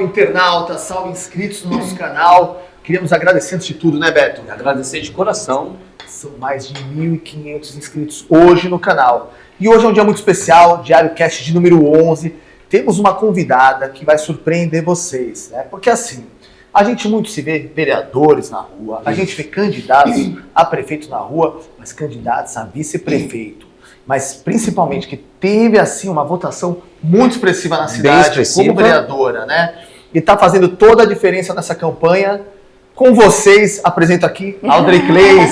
Salve internautas, salve inscritos no nosso canal. Queríamos agradecer antes de tudo, né, Beto? Agradecer de coração. São mais de 1.500 inscritos hoje no canal. E hoje é um dia muito especial, Diário Cast de número 11. Temos uma convidada que vai surpreender vocês, né? Porque assim, a gente muito se vê vereadores na rua, a gente vê candidatos a prefeito na rua, mas candidatos a vice-prefeito. Mas principalmente que teve assim uma votação muito expressiva na cidade como vereadora, né? E está fazendo toda a diferença nessa campanha. Com vocês, apresento aqui Audrey Claes.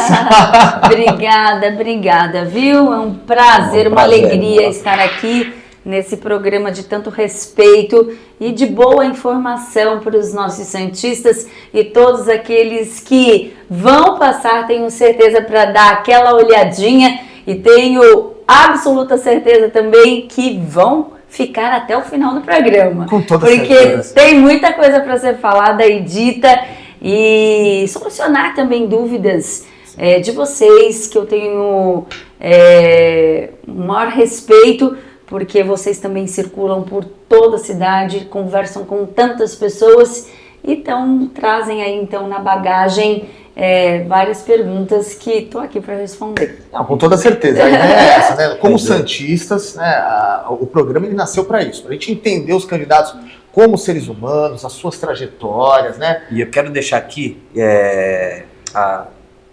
Obrigada, viu? É um prazer, uma alegria estar aqui nesse programa de tanto respeito e de boa informação para os nossos santistas e todos aqueles que vão passar, tenho certeza, para dar aquela olhadinha, e tenho absoluta certeza também que vão ficar até o final do programa. Com toda porque certeza. Tem muita coisa para ser falada e dita, e solucionar também dúvidas de vocês, que eu tenho o maior respeito, porque vocês também circulam por toda a cidade, conversam com tantas pessoas, então trazem aí então na bagagem várias perguntas que estou aqui para responder. Não, com toda certeza. A ideia é essa, né? Como santistas, né, o programa ele nasceu para isso, para a gente entender os candidatos como seres humanos, as suas trajetórias, né? E eu quero deixar aqui a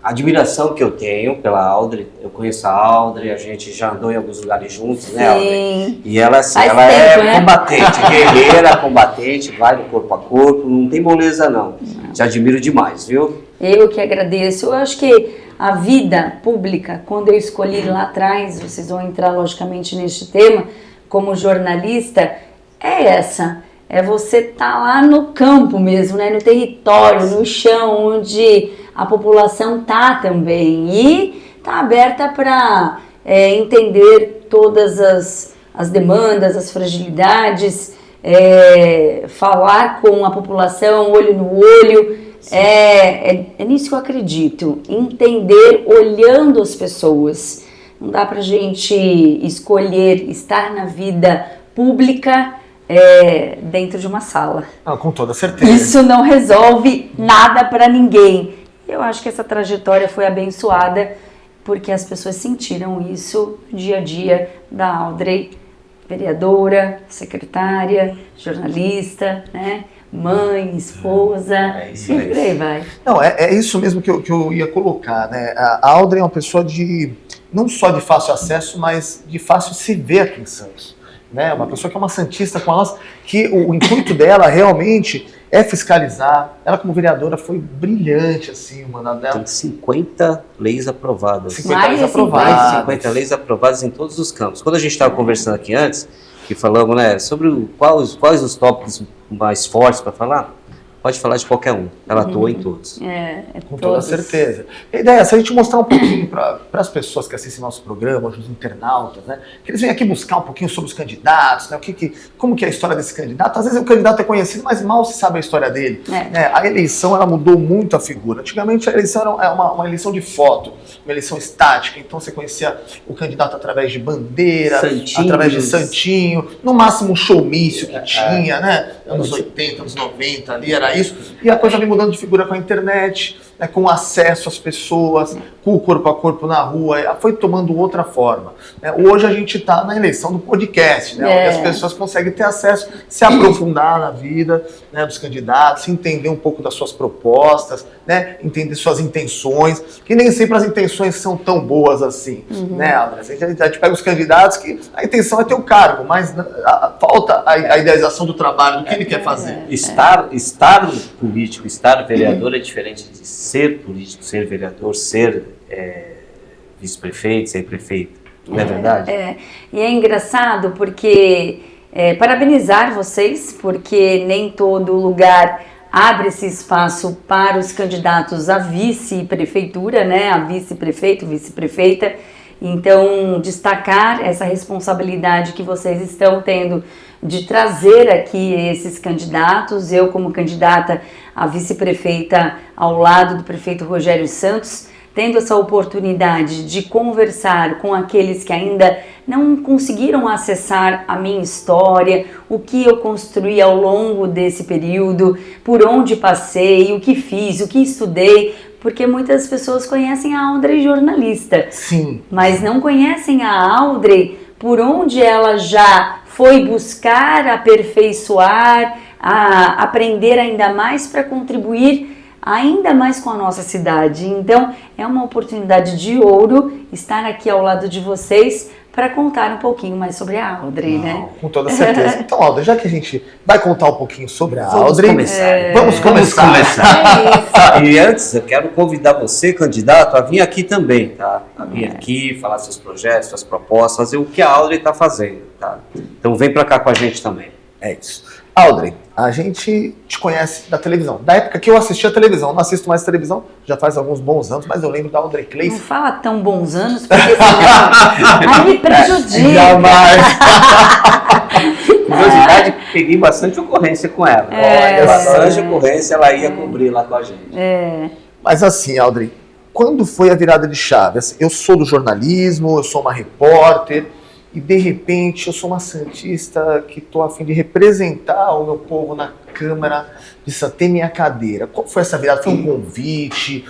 admiração que eu tenho pela Audrey. Eu conheço a Audrey, a gente já andou em alguns lugares juntos, né, Audrey? E ela, assim, ela é combatente, guerreira, combatente, vai no corpo a corpo, não tem moleza não. Te admiro demais, viu? Eu que agradeço. Eu acho que a vida pública, quando eu escolhi lá atrás, vocês vão entrar logicamente neste tema, como jornalista, é essa. É você estar lá no campo mesmo, né? No território, no chão, onde a população está também. E está aberta para entender todas as demandas, as fragilidades, falar com a população olho no olho. É nisso que eu acredito, entender olhando as pessoas. Não dá pra gente escolher estar na vida pública dentro de uma sala. Ah, com toda certeza. Isso não resolve nada para ninguém. Eu acho que essa trajetória foi abençoada porque as pessoas sentiram isso no dia a dia da Audrey, vereadora, secretária, jornalista, né? Mãe, esposa, e por aí vai. Não, é isso mesmo que eu ia colocar, né? A Audrey é uma pessoa não só de fácil acesso, mas de fácil se ver aqui em Santos. Né? Uma pessoa que é uma santista com nós, que o intuito dela realmente é fiscalizar. Ela como vereadora foi brilhante, assim, o mandato dela. Tem 50 leis aprovadas. 50 leis aprovadas. 50 leis aprovadas em todos os campos. Quando a gente estava conversando aqui antes, que falamos, né, sobre quais os tópicos mais fortes para falar, pode falar de qualquer um. Ela atua em todos. Com toda certeza. A ideia é essa, a gente mostrar um pouquinho para as pessoas que assistem nosso programa, os internautas, né, que eles vêm aqui buscar um pouquinho sobre os candidatos, né, como que é a história desse candidato. Às vezes o candidato é conhecido, mas mal se sabe a história dele. Né? A eleição ela mudou muito a figura. Antigamente a eleição era uma eleição de foto, uma eleição estática, então você conhecia o candidato através de bandeira, através de santinho, no máximo um showmício que tinha, né, anos 80, anos 90 ali, era isso, e a coisa vem mudando de figura com a internet, né, com acesso às pessoas, com o corpo a corpo na rua, foi tomando outra forma. Né? Hoje a gente está na eleição do podcast, né, onde as pessoas conseguem ter acesso, se aprofundar na vida, né, dos candidatos, entender um pouco das suas propostas, né, entender suas intenções, que nem sempre as intenções são tão boas assim. Né, André? A gente pega os candidatos que a intenção é ter o cargo, mas falta a idealização do trabalho, do que ele quer fazer. Estar político, estar vereador é diferente de ser político, ser vereador, ser vice-prefeito, ser prefeito. Não é verdade? E é engraçado porque parabenizar vocês, porque nem todo lugar abre esse espaço para os candidatos à vice-prefeitura, né? A vice-prefeito, vice-prefeita. Então, destacar essa responsabilidade que vocês estão tendo de trazer aqui esses candidatos. Eu, como candidata a vice-prefeita ao lado do prefeito Rogério Santos, tendo essa oportunidade de conversar com aqueles que ainda não conseguiram acessar a minha história, o que eu construí ao longo desse período, por onde passei, o que fiz, o que estudei, porque muitas pessoas conhecem a Audrey jornalista, sim, mas não conhecem a Audrey por onde ela já foi buscar aperfeiçoar, a aprender ainda mais para contribuir ainda mais com a nossa cidade. Então, é uma oportunidade de ouro estar aqui ao lado de vocês para contar um pouquinho mais sobre a Audrey, né? Com toda certeza. Então, Audrey, já que a gente vai contar um pouquinho sobre a Vamos Audrey, vamos começar. É isso. E antes, eu quero convidar você, candidato, a vir aqui também, tá? A vir aqui, falar seus projetos, suas propostas, fazer o que a Audrey está fazendo, tá? Então, vem para cá com a gente também. É isso. Audrey, a gente te conhece da televisão. Da época que eu assistia televisão, não assisto mais televisão, já faz alguns bons anos, mas eu lembro da Audrey Clayson. Não fala tão bons anos, porque senão aí me prejudica. Jamais. Curiosidade, peguei bastante ocorrência com ela. Bastante ocorrência, ela ia cobrir lá com a gente. Mas assim, Audrey, quando foi a virada de chave? Assim, eu sou do jornalismo, eu sou uma repórter, e de repente eu sou uma santista que estou a fim de representar o meu povo na Câmara de ter minha cadeira. Qual foi essa virada? Foi um convite?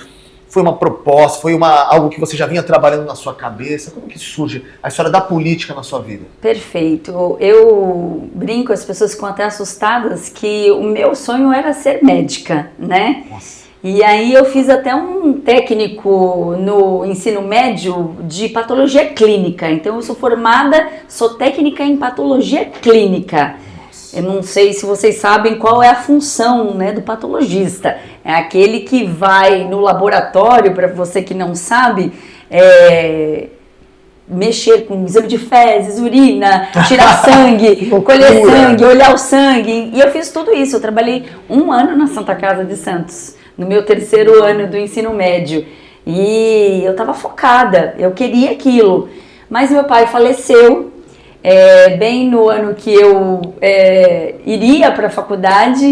Foi uma proposta? Foi algo que você já vinha trabalhando na sua cabeça? Como que surge a história da política na sua vida? Perfeito. Eu brinco, as pessoas ficam até assustadas que o meu sonho era ser médica, né? Nossa. E aí eu fiz até um técnico no ensino médio de patologia clínica. Então eu sou técnica em patologia clínica. Eu não sei se vocês sabem qual é a função, né, do patologista. É aquele que vai no laboratório, para você que não sabe, mexer com exame de fezes, urina, tirar sangue, colher sangue, olhar o sangue. E eu fiz tudo isso. Eu trabalhei 1 ano na Santa Casa de Santos, no meu 3º ano do ensino médio. E eu estava focada, eu queria aquilo. Mas meu pai faleceu bem no ano que eu iria para a faculdade.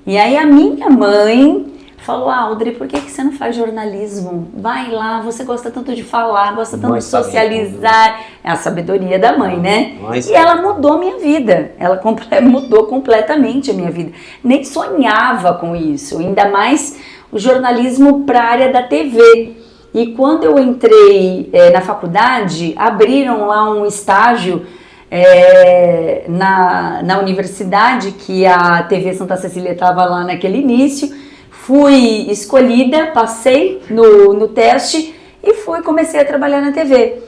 E aí a minha mãe falou: Audrey, por que você não faz jornalismo? Vai lá, você gosta tanto de falar, gosta tanto de socializar. É a sabedoria da mãe, né? E ela mudou minha vida, ela mudou completamente a minha vida. Nem sonhava com isso, ainda mais o jornalismo para a área da TV. E quando eu entrei na faculdade, abriram lá um estágio na universidade, que a TV Santa Cecília estava lá naquele início. Fui escolhida, passei no teste e comecei a trabalhar na TV.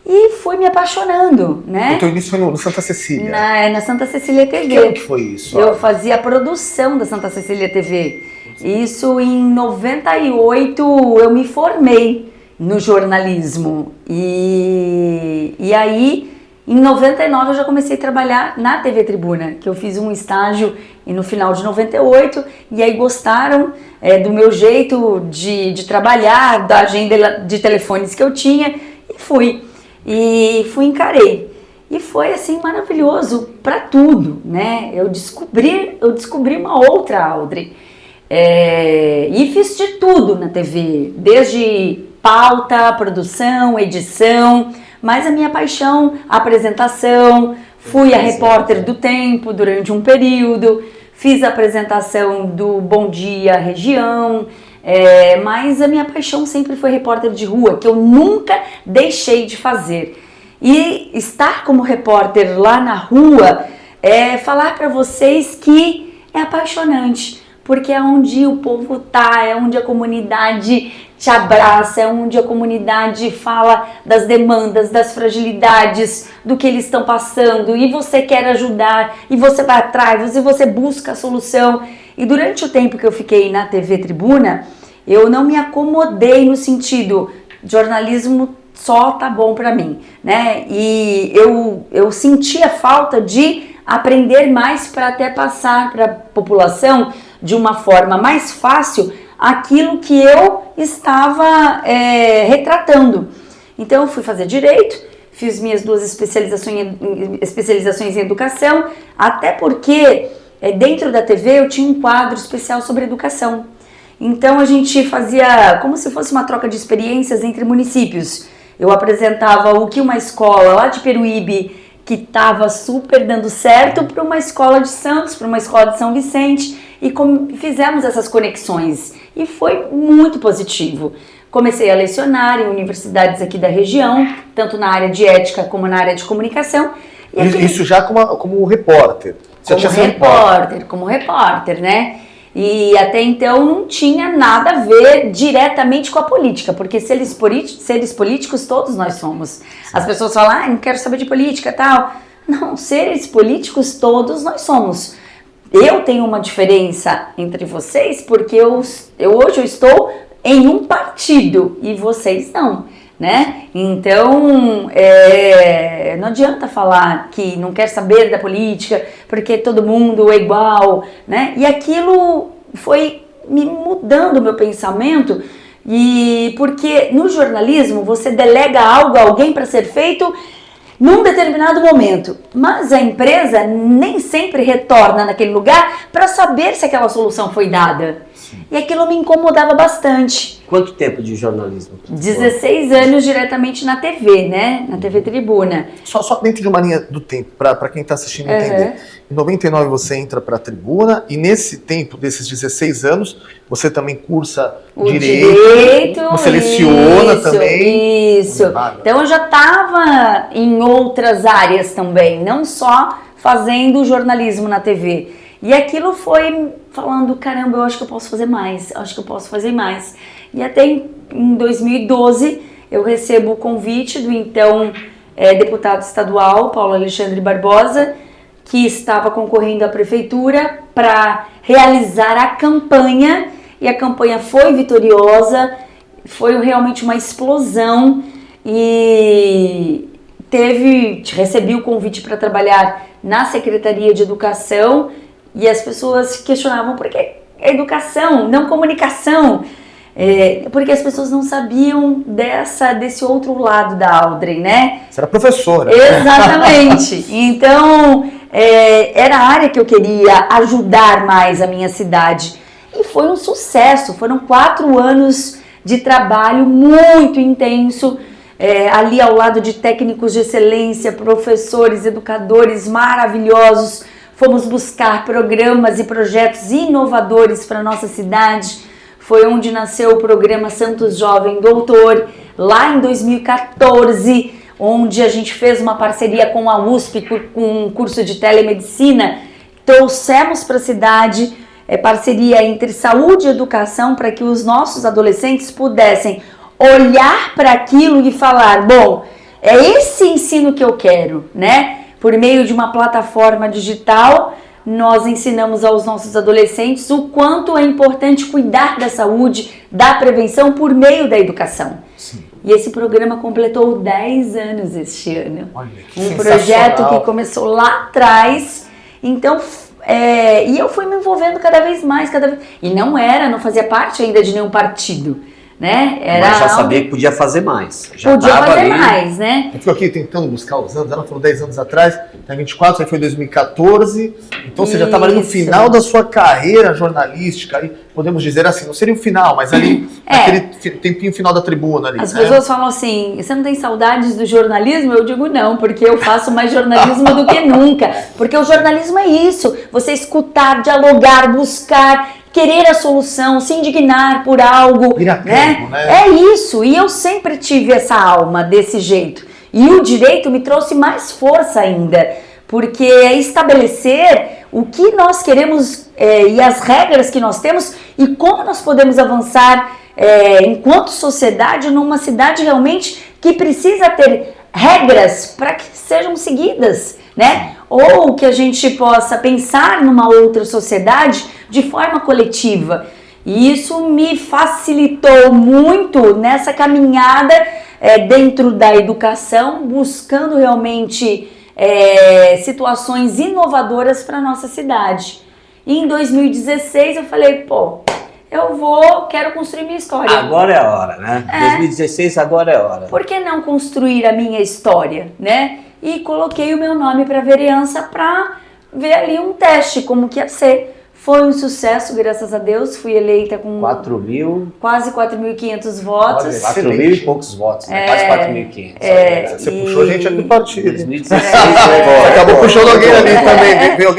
E fui me apaixonando, né? O teu início foi no Santa Cecília? Na Santa Cecília TV. Que ano que foi isso? Eu fazia a produção da Santa Cecília TV. Isso em 98 eu me formei no jornalismo. E aí, em 99 eu já comecei a trabalhar na TV Tribuna, que eu fiz um estágio no final de 98, e aí gostaram do meu jeito de trabalhar, da agenda de telefones que eu tinha, e fui encarei. E foi assim maravilhoso para tudo, né? Eu descobri uma outra Audrey. E fiz de tudo na TV, desde pauta, produção, edição, mas a minha paixão, a apresentação. Fui a repórter do Tempo durante um período, fiz a apresentação do Bom Dia Região, mas a minha paixão sempre foi repórter de rua, que eu nunca deixei de fazer. E estar como repórter lá na rua, falar para vocês que é apaixonante, porque é onde o povo tá, é onde a comunidade te abraça, é onde a comunidade fala das demandas, das fragilidades, do que eles estão passando, e você quer ajudar, e você vai atrás, e você busca a solução. E durante o tempo que eu fiquei na TV Tribuna, eu não me acomodei no sentido, jornalismo só tá bom para mim, né? E eu sentia falta de aprender mais para até passar para a população de uma forma mais fácil aquilo que eu estava retratando. Então eu fui fazer direito, fiz minhas 2 especializações em educação, até porque dentro da TV eu tinha um quadro especial sobre educação. Então a gente fazia como se fosse uma troca de experiências entre municípios. Eu apresentava o que uma escola lá de Peruíbe, que estava super dando certo, para uma escola de Santos, para uma escola de São Vicente, e fizemos essas conexões. E foi muito positivo. Comecei a lecionar em universidades aqui da região, tanto na área de ética como na área de comunicação. E isso já como repórter? Como repórter, né? E até então não tinha nada a ver diretamente com a política, porque seres políticos todos nós somos. As pessoas falam, não quero saber de política e tal. Não, seres políticos todos nós somos. Eu tenho uma diferença entre vocês, porque hoje eu estou em um partido e vocês não, né? Então, não adianta falar que não quer saber da política, porque todo mundo é igual, né? E aquilo foi me mudando o meu pensamento, e porque no jornalismo você delega algo a alguém para ser feito num determinado momento, mas a empresa nem sempre retorna naquele lugar para saber se aquela solução foi dada. Sim. E aquilo me incomodava bastante. Quanto tempo de jornalismo? 16 anos diretamente na TV, né? Na TV Tribuna. Só dentro de uma linha do tempo, para quem está assistindo entender. Em 99 você entra para a Tribuna e nesse tempo, desses 16 anos, você também cursa Direito, você leciona também. Isso. Então eu já estava em outras áreas também, não só fazendo jornalismo na TV. E aquilo foi falando, caramba, eu acho que eu posso fazer mais, E até em 2012 eu recebo o convite do então deputado estadual, Paulo Alexandre Barbosa, que estava concorrendo à prefeitura para realizar a campanha, e a campanha foi vitoriosa, foi realmente uma explosão, e recebi o convite para trabalhar na Secretaria de Educação, e as pessoas questionavam por que educação, não comunicação, porque as pessoas não sabiam desse outro lado da Audrey, né? Você era professora. Exatamente. Então, era a área que eu queria ajudar mais a minha cidade. E foi um sucesso, foram 4 anos de trabalho muito intenso, ali ao lado de técnicos de excelência, professores, educadores maravilhosos. Fomos buscar programas e projetos inovadores para a nossa cidade. Foi onde nasceu o programa Santos Jovem Doutor, lá em 2014, onde a gente fez uma parceria com a USP, com um curso de telemedicina. Trouxemos para a cidade parceria entre saúde e educação para que os nossos adolescentes pudessem olhar para aquilo e falar, bom, é esse ensino que eu quero, né? Por meio de uma plataforma digital, nós ensinamos aos nossos adolescentes o quanto é importante cuidar da saúde, da prevenção por meio da educação. Sim. E esse programa completou 10 anos este ano. Olha, um projeto que começou lá atrás. Então, e eu fui me envolvendo cada vez mais. E não fazia parte ainda de nenhum partido. Né? Mas já sabia que podia fazer mais. Podia fazer mais, né? Eu fico aqui tentando buscar os anos. Ela falou 10 anos atrás, tá 24, aí foi 2014. Então você já estava ali no final da sua carreira jornalística. Aí, podemos dizer assim, não seria o final, mas ali, aquele tempinho final da Tribuna. Ali, as pessoas falam assim, você não tem saudades do jornalismo? Eu digo não, porque eu faço mais jornalismo do que nunca. Porque o jornalismo é isso, você escutar, dialogar, buscar, querer a solução, se indignar por algo, né? É isso, e eu sempre tive essa alma desse jeito. E o direito me trouxe mais força ainda, porque é estabelecer o que nós queremos e as regras que nós temos e como nós podemos avançar enquanto sociedade numa cidade realmente que precisa ter regras para que sejam seguidas, né? Ou que a gente possa pensar numa outra sociedade de forma coletiva. E isso me facilitou muito nessa caminhada dentro da educação, buscando realmente situações inovadoras para a nossa cidade. E em 2016 eu falei, quero construir minha história. Agora é a hora, né? 2016, agora é a hora. Por que não construir a minha história, né? E coloquei o meu nome para vereança para ver ali um teste, como que ia ser. Foi um sucesso, graças a Deus. Fui eleita com quase 4.500 votos. 4 mil e poucos votos, né? Quase 4.500. Você puxou a gente ali do partido. 2016. Acabou puxando alguém ali também. Veio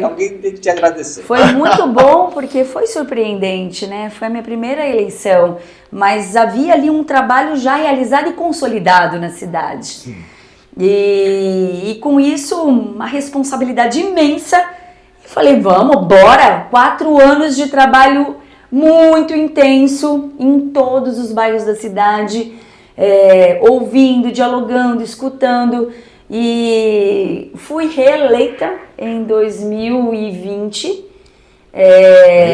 alguém tem que te agradecer. Foi muito bom, porque foi surpreendente, né? Foi a minha primeira eleição. Mas havia ali um trabalho já realizado e consolidado na cidade. Sim. E com isso, uma responsabilidade imensa. Falei, vamos, bora! 4 anos de trabalho muito intenso em todos os bairros da cidade, ouvindo, dialogando, escutando. E fui reeleita em 2020.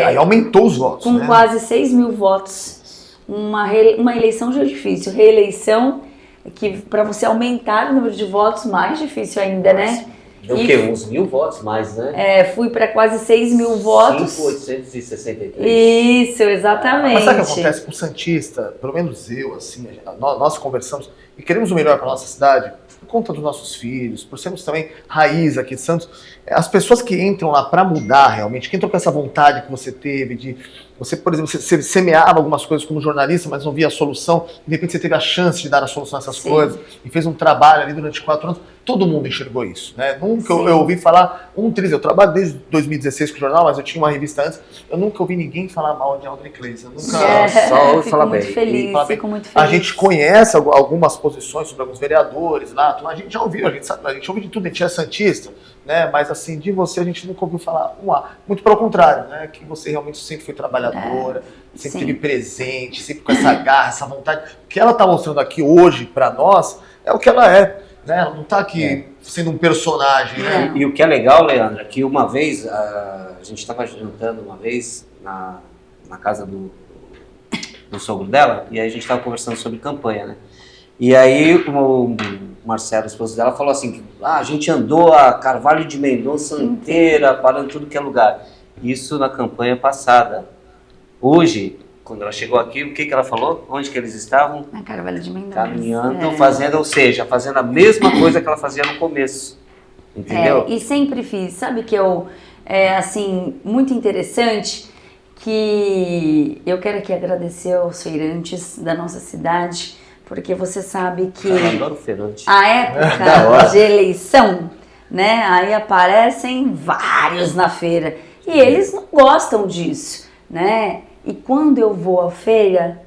Aí aumentou os votos, com quase 6 mil votos. Uma eleição já é difícil. Reeleição, que para você aumentar o número de votos, mais difícil ainda, né? Deu o quê? Uns 1.000 votos mais, né? Fui para quase 6 mil votos. 5.863. Isso, exatamente. Mas sabe o que acontece com o Santista? Pelo menos eu, assim, nós conversamos e queremos o melhor para nossa cidade, por conta dos nossos filhos, por sermos também raiz aqui de Santos. As pessoas que entram lá para mudar realmente, que entram com essa vontade que você teve de... Você, por exemplo, você semeava algumas coisas como jornalista, mas não via a solução. De repente você teve a chance de dar a solução a essas coisas e fez um trabalho ali durante 4 anos. Todo mundo enxergou isso, né? Nunca eu ouvi falar eu trabalho desde 2016 com o jornal, mas eu tinha uma revista antes. Eu nunca ouvi ninguém falar mal de Aldre Cleis. Eu nunca só ouvi falar bem. Fico muito feliz. A gente conhece algumas posições sobre alguns vereadores lá. A gente já ouviu, a gente ouve de tudo, a gente é santista. Né? Mas assim, de você a gente nunca ouviu falar muito pelo contrário, né? Que você realmente sempre foi trabalhadora, sempre esteve presente, sempre com essa garra, essa vontade. O que ela está mostrando aqui hoje para nós é o que ela é, né? Ela não está aqui sendo um personagem, né? E o que é legal, Leandra, que uma vez a gente estava jantando uma vez na casa do sogro dela, e aí a gente estava conversando sobre campanha, né? E aí o Marcelo, esposo dela, falou assim, que a gente andou a Carvalho de Mendonça inteira, parando tudo que é lugar. Isso na campanha passada. Hoje, quando ela chegou aqui, o que ela falou? Onde que eles estavam? Na Carvalho de Mendonça. Caminhando, fazendo a mesma coisa que ela fazia no começo. Entendeu? E sempre fiz. Sabe que assim, muito interessante, que eu quero aqui agradecer aos feirantes da nossa cidade, porque você sabe que a época de eleição, né, aí aparecem vários na feira e eles não gostam disso, né? E quando eu vou à feira,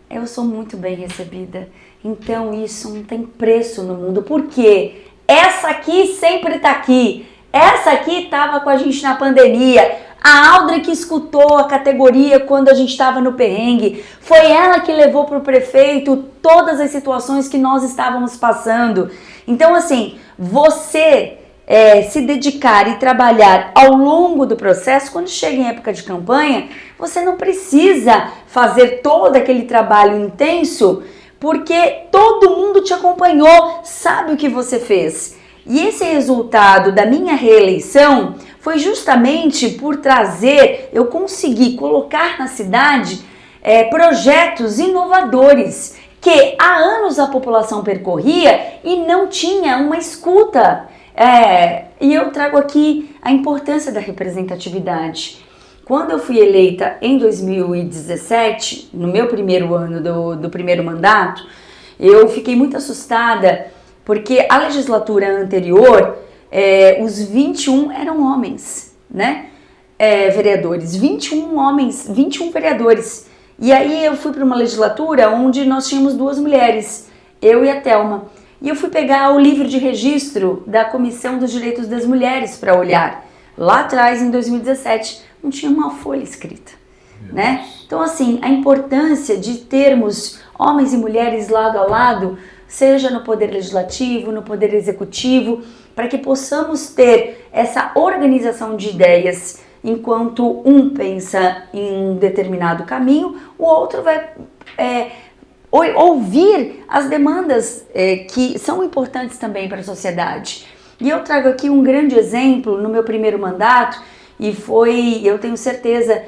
eu sou muito bem recebida. Então isso não tem preço no mundo, porque essa aqui sempre tá aqui, essa aqui estava com a gente na pandemia. A Aldre que escutou a categoria quando a gente estava no perrengue, foi ela que levou para o prefeito todas as situações que nós estávamos passando. Então, assim, você se dedicar e trabalhar ao longo do processo, quando chega em época de campanha, você não precisa fazer todo aquele trabalho intenso, porque todo mundo te acompanhou, sabe o que você fez. E esse resultado da minha reeleição foi justamente por eu consegui colocar na cidade projetos inovadores que há anos a população percorria e não tinha uma escuta. E eu trago aqui a importância da representatividade. Quando eu fui eleita em 2017, no meu primeiro ano do primeiro mandato, eu fiquei muito assustada, porque a legislatura anterior, os 21 eram homens, né? Vereadores, 21 homens, 21 vereadores. E aí eu fui para uma legislatura onde nós tínhamos 2 mulheres, eu e a Thelma. E eu fui pegar o livro de registro da Comissão dos Direitos das Mulheres para olhar. Lá atrás, em 2017, não tinha uma folha escrita, né? Então, assim, a importância de termos homens e mulheres lado a lado, seja no poder legislativo, no poder executivo, para que possamos ter essa organização de ideias, enquanto um pensa em um determinado caminho, o outro vai ouvir as demandas que são importantes também para a sociedade. E eu trago aqui um grande exemplo no meu primeiro mandato, e eu tenho certeza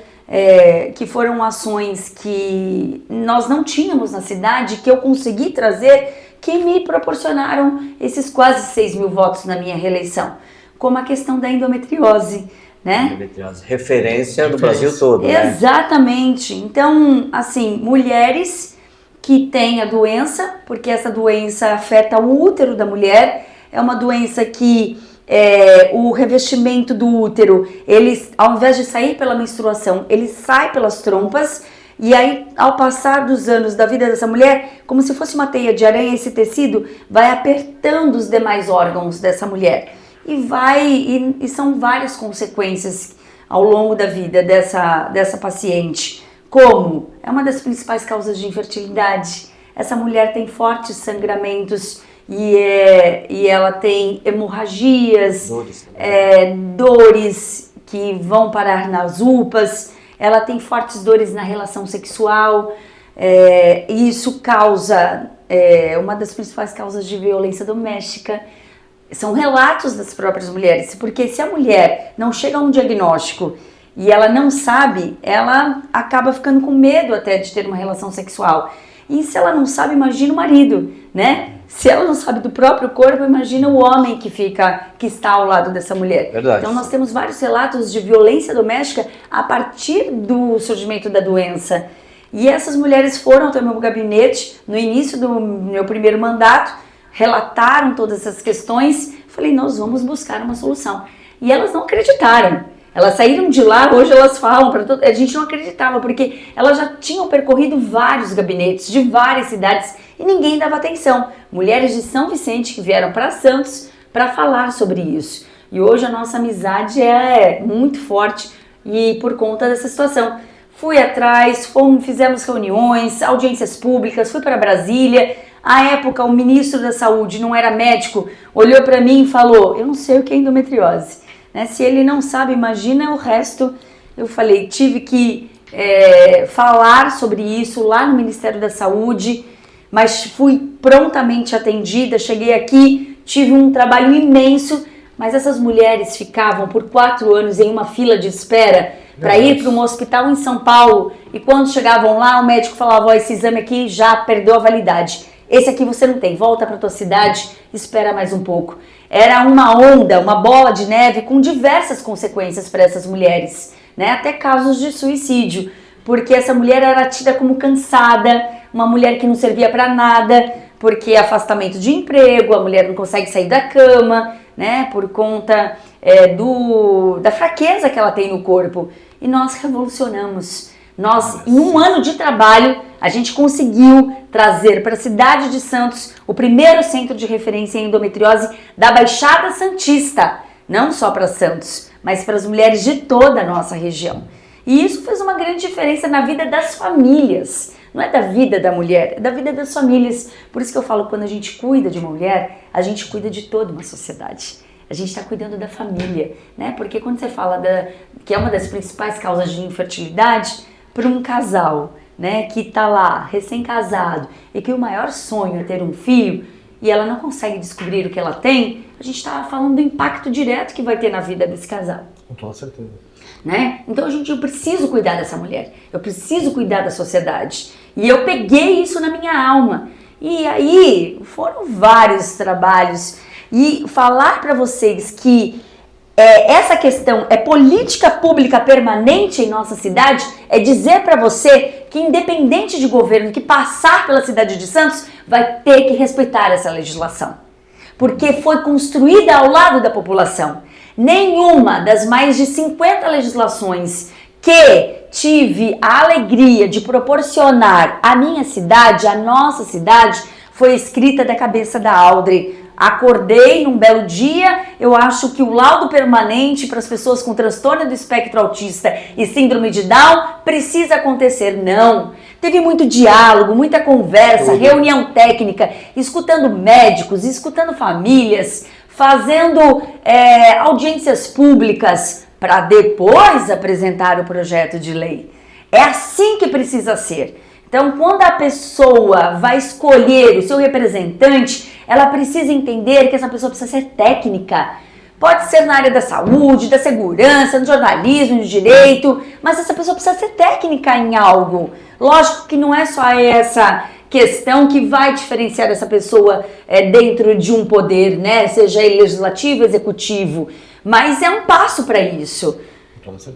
que foram ações que nós não tínhamos na cidade, que eu consegui trazer, que me proporcionaram esses quase 6 mil votos na minha reeleição, como a questão da endometriose. né? Endometriose, referência do Brasil todo, né? Exatamente. Então, assim, mulheres que têm a doença, porque essa doença afeta o útero da mulher, é uma doença que o revestimento do útero, ele, ao invés de sair pela menstruação, ele sai pelas trompas, e aí, ao passar dos anos da vida dessa mulher, como se fosse uma teia de aranha, esse tecido vai apertando os demais órgãos dessa mulher. E são várias consequências ao longo da vida dessa paciente. Como? É uma das principais causas de infertilidade. Essa mulher tem fortes sangramentos e ela tem hemorragias, dores que vão parar nas UPAs, ela tem fortes dores na relação sexual, e isso causa uma das principais causas de violência doméstica. São relatos das próprias mulheres, porque se a mulher não chega a um diagnóstico e ela não sabe, ela acaba ficando com medo até de ter uma relação sexual. E se ela não sabe, imagina o marido, né? Se ela não sabe do próprio corpo, imagina o homem que está ao lado dessa mulher. Verdade. Então nós temos vários relatos de violência doméstica a partir do surgimento da doença. E essas mulheres foram até o meu gabinete no início do meu primeiro mandato, relataram todas essas questões, falei, nós vamos buscar uma solução. E elas não acreditaram. Elas saíram de lá, hoje elas falam para todo... A gente não acreditava, porque elas já tinham percorrido vários gabinetes de várias cidades e ninguém dava atenção. Mulheres de São Vicente que vieram para Santos para falar sobre isso. E hoje a nossa amizade é muito forte e por conta dessa situação. Fui atrás, fizemos reuniões, audiências públicas, fui para Brasília. À época, o ministro da Saúde, não era médico, olhou para mim e falou, eu não sei o que é endometriose. Né? Se ele não sabe, imagina o resto. Eu falei, tive que falar sobre isso lá no Ministério da Saúde, mas fui prontamente atendida, cheguei aqui, tive um trabalho imenso, mas essas mulheres ficavam por 4 anos em uma fila de espera para ir para um hospital em São Paulo, e quando chegavam lá, o médico falava, ó, esse exame aqui já perdeu a validade. Esse aqui você não tem, volta para tua cidade, espera mais um pouco. Era uma onda, uma bola de neve com diversas consequências para essas mulheres, né? Até casos de suicídio, porque essa mulher era tida como cansada, uma mulher que não servia para nada, porque afastamento de emprego, a mulher não consegue sair da cama, né? Por conta da fraqueza que ela tem no corpo. E nós revolucionamos. Nós, em um ano de trabalho, a gente conseguiu trazer para a cidade de Santos o primeiro centro de referência em endometriose da Baixada Santista. Não só para Santos, mas para as mulheres de toda a nossa região. E isso fez uma grande diferença na vida das famílias. Não é da vida da mulher, é da vida das famílias. Por isso que eu falo, quando a gente cuida de uma mulher, a gente cuida de toda uma sociedade. A gente está cuidando da família, né? Porque quando você fala que é uma das principais causas de infertilidade, para um casal, né, que está lá, recém-casado, e que o maior sonho é ter um filho, e ela não consegue descobrir o que ela tem, a gente está falando do impacto direto que vai ter na vida desse casal. Com toda certeza. Né? Então, eu preciso cuidar dessa mulher, eu preciso cuidar da sociedade. E eu peguei isso na minha alma. E aí, foram vários trabalhos. E falar para vocês que essa questão é política pública permanente em nossa cidade, é dizer para você que independente de governo que passar pela cidade de Santos, vai ter que respeitar essa legislação. Porque foi construída ao lado da população. Nenhuma das mais de 50 legislações que tive a alegria de proporcionar à minha cidade, à nossa cidade, foi escrita da cabeça da Audrey. Acordei num belo dia, eu acho que o laudo permanente para as pessoas com transtorno do espectro autista e síndrome de Down precisa acontecer. Não. Teve muito diálogo, muita conversa, reunião técnica, escutando médicos, escutando famílias, fazendo audiências públicas para depois apresentar o projeto de lei. É assim que precisa ser. Então, quando a pessoa vai escolher o seu representante, ela precisa entender que essa pessoa precisa ser técnica. Pode ser na área da saúde, da segurança, do jornalismo, do direito, mas essa pessoa precisa ser técnica em algo. Lógico que não é só essa questão que vai diferenciar essa pessoa dentro de um poder, né? Seja ele legislativo, executivo, mas é um passo para isso.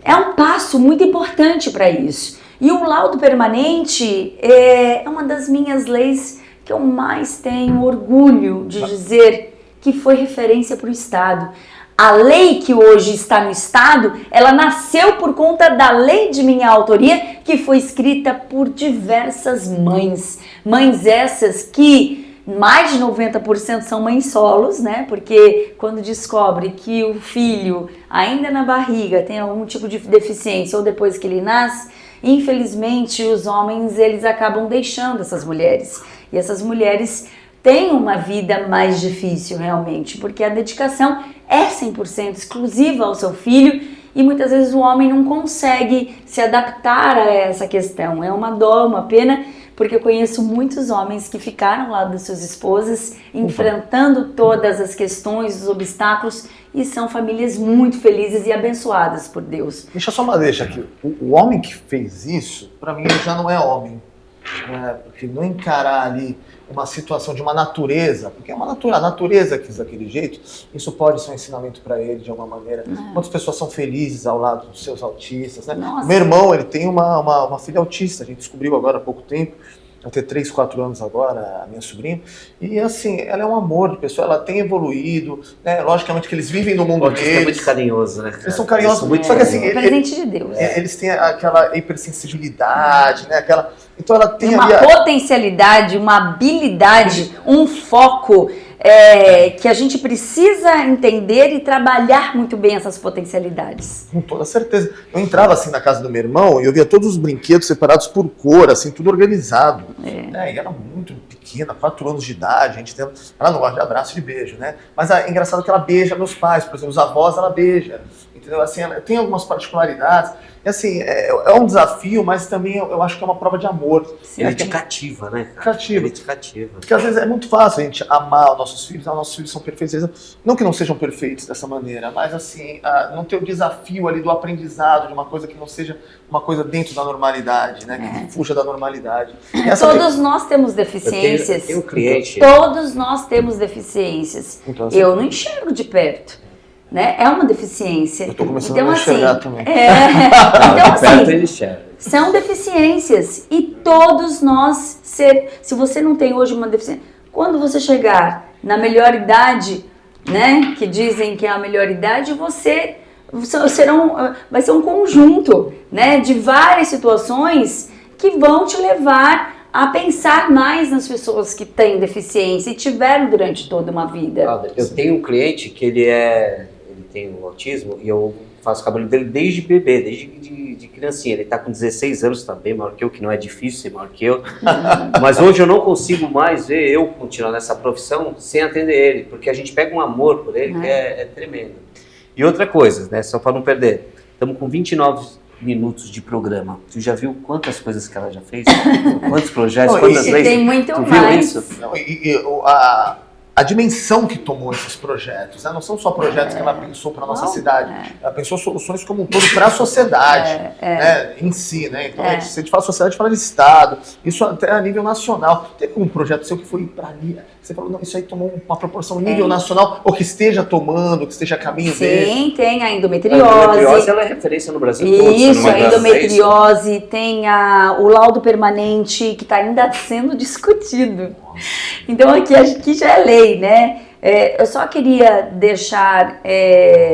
É um passo muito importante para isso. E o laudo permanente é uma das minhas leis que eu mais tenho orgulho de dizer que foi referência para o Estado. A lei que hoje está no Estado, ela nasceu por conta da lei de minha autoria, que foi escrita por diversas mães. Mães essas que mais de 90% são mães solos, né? Porque quando descobre que o filho, ainda na barriga, tem algum tipo de deficiência ou depois que ele nasce, infelizmente os homens, eles acabam deixando essas mulheres. E essas mulheres têm uma vida mais difícil realmente, porque a dedicação é 100% exclusiva ao seu filho e muitas vezes o homem não consegue se adaptar a essa questão. É uma dó, uma pena, porque eu conheço muitos homens que ficaram lá das suas esposas, enfrentando todas as questões, os obstáculos, e são famílias muito felizes e abençoadas por Deus. Deixa só uma deixa aqui. O homem que fez isso, para mim, ele já não é homem. Porque não encarar ali uma situação de uma natureza, porque é a natureza quis daquele jeito, isso pode ser um ensinamento para ele de alguma maneira. Quantas pessoas são felizes ao lado dos seus autistas, né? Meu irmão, ele tem uma filha autista, a gente descobriu agora há pouco tempo, vai ter 3, 4 anos agora, a minha sobrinha, e assim, ela é um amor de pessoa, ela tem evoluído, né? Logicamente que eles vivem no mundo deles. É muito carinhoso, né? Eles são carinhosos, só que assim, presente de Deus. Eles têm aquela hipersensibilidade, né? Então ela tem uma potencialidade, uma habilidade, um foco que a gente precisa entender e trabalhar muito bem essas potencialidades. Com toda certeza. Eu entrava assim na casa do meu irmão e eu via todos os brinquedos separados por cor, assim, tudo organizado. E era muito pequena, 4 anos de idade, ela não gosta de abraço e de beijo, né? Mas é engraçado que ela beija meus pais, por exemplo, os avós ela beija. Entendeu? Assim, ela tem algumas particularidades. E assim, é um desafio, mas também eu acho que é uma prova de amor. Ele te cativa, né? Cativa. Ele te cativa. Porque às vezes é muito fácil a gente amar os nossos filhos são perfeitos. Não que não sejam perfeitos dessa maneira, mas assim, não ter o desafio ali do aprendizado de uma coisa que não seja uma coisa dentro da normalidade, né? Que fuja da normalidade. Todos nós temos deficiências. Eu tenho um cliente. Todos nós temos deficiências. Então, assim, eu não enxergo de perto. Né? É uma deficiência. Eu estou começando a enxergar também. Então, assim, são deficiências e todos nós, se você não tem hoje uma deficiência, quando você chegar na melhor idade, né, que dizem que é a melhor idade, vai ser um conjunto, né, de várias situações que vão te levar a pensar mais nas pessoas que têm deficiência e tiveram durante toda uma vida. Eu tenho um cliente que ele tem o autismo e eu faço o cabelo dele desde bebê, desde de criancinha. Ele está com 16 anos também, maior que eu, que não é difícil ser maior que eu. Mas hoje eu não consigo mais ver eu continuar nessa profissão sem atender ele, porque a gente pega um amor por ele que é tremendo. E outra coisa, né, só para não perder, estamos com 29 minutos de programa. Tu já viu quantas coisas que ela já fez? Quantos projetos, quantas leis? Tem muito tu mais. Viu isso? Não, a dimensão que tomou esses projetos, né? Não são só projetos que ela pensou para a nossa cidade, ela pensou soluções como um todo para a sociedade, né? Em si, né? Então, se a gente fala sociedade, fala de Estado, isso até a nível nacional. Teve um projeto seu que foi para ali, você falou, não, isso aí tomou uma proporção nível nacional, ou que esteja tomando, que esteja a caminho dele. Sim, tem a endometriose. A endometriose, ela é referência no Brasil todo. Isso, a endometriose, tem o laudo permanente, que está ainda sendo discutido. Então aqui já é lei, né? Eu só queria deixar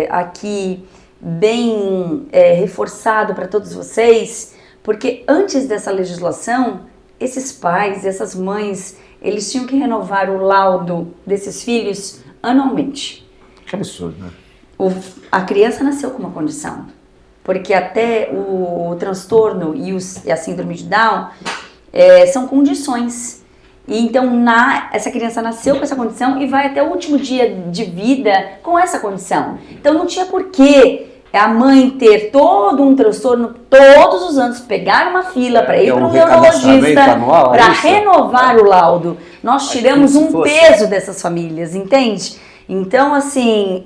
aqui bem reforçado para todos vocês, porque antes dessa legislação, esses pais, essas mães, eles tinham que renovar o laudo desses filhos anualmente. Que absurdo, né? A criança nasceu com uma condição, porque até o transtorno e a síndrome de Down são condições. E então essa criança nasceu com essa condição e vai até o último dia de vida com essa condição. Então não tinha porquê a mãe ter todo um transtorno todos os anos, pegar uma fila para ir para um neurologista para renovar o laudo. Nós tiramos um peso dessas famílias, entende? Então, assim,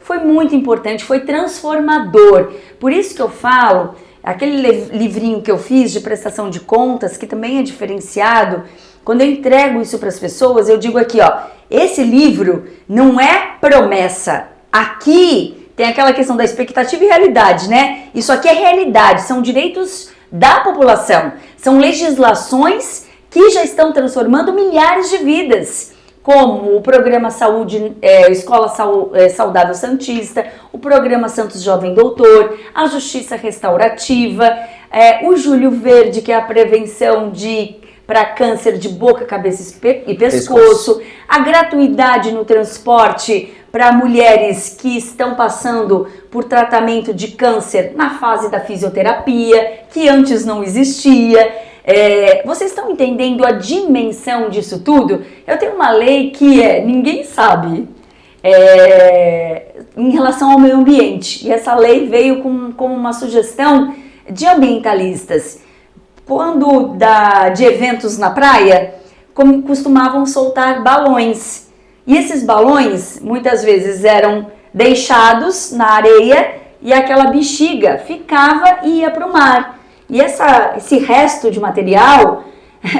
foi muito importante, foi transformador. Por isso que eu falo, aquele livrinho que eu fiz de prestação de contas, que também é diferenciado, quando eu entrego isso para as pessoas, eu digo aqui, ó, esse livro não é promessa. Aqui tem aquela questão da expectativa e realidade, né? Isso aqui é realidade, são direitos da população, são legislações que já estão transformando milhares de vidas, como o Programa Saúde, Escola Saudável Santista, o Programa Santos Jovem Doutor, a Justiça Restaurativa, o Júlio Verde, que é a prevenção para câncer de boca, cabeça e pescoço, a gratuidade no transporte para mulheres que estão passando por tratamento de câncer na fase da fisioterapia, que antes não existia. Vocês estão entendendo a dimensão disso tudo? Eu tenho uma lei que ninguém sabe em relação ao meio ambiente, e essa lei veio como uma sugestão de ambientalistas. Quando de eventos na praia, costumavam soltar balões, e esses balões muitas vezes eram deixados na areia e aquela bexiga ficava e ia para o mar. E esse resto de material,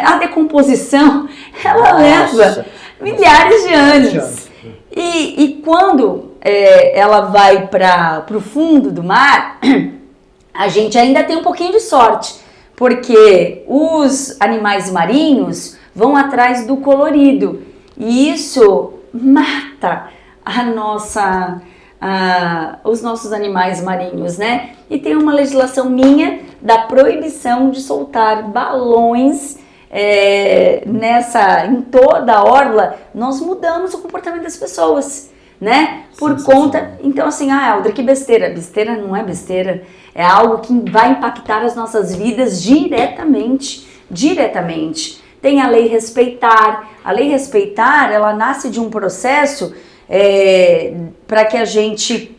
a decomposição, ela leva milhares de anos. E quando ela vai para o fundo do mar, a gente ainda tem um pouquinho de sorte, porque os animais marinhos vão atrás do colorido. E isso mata os nossos animais marinhos, né? E tem uma legislação minha da proibição de soltar balões em toda a orla. Nós mudamos o comportamento das pessoas, né? Por conta, então assim, Aldra, que besteira. Besteira não é besteira, é algo que vai impactar as nossas vidas diretamente. Tem a Lei Respeitar. A Lei Respeitar, ela nasce de um processo para que a gente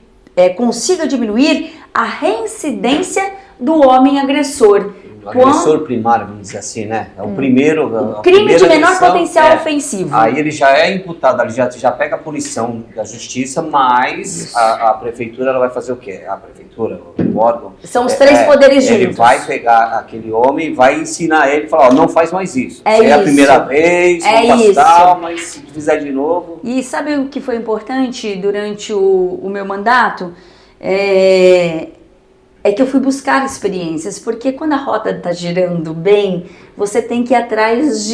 consiga diminuir a reincidência do homem agressor. O agressor primário, vamos dizer assim, né? É o primeiro... Crime de menor potencial ofensivo. Aí ele já é imputado, ele já pega a punição da justiça, mas a prefeitura ela vai fazer o quê? A prefeitura, o órgão... São os três poderes juntos. Ele vai pegar aquele homem, vai ensinar ele, falar, não faz mais isso. É a primeira vez, mas se fizer de novo... E sabe o que foi importante durante o meu mandato? Que eu fui buscar experiências, porque quando a roda está girando bem, você tem que ir atrás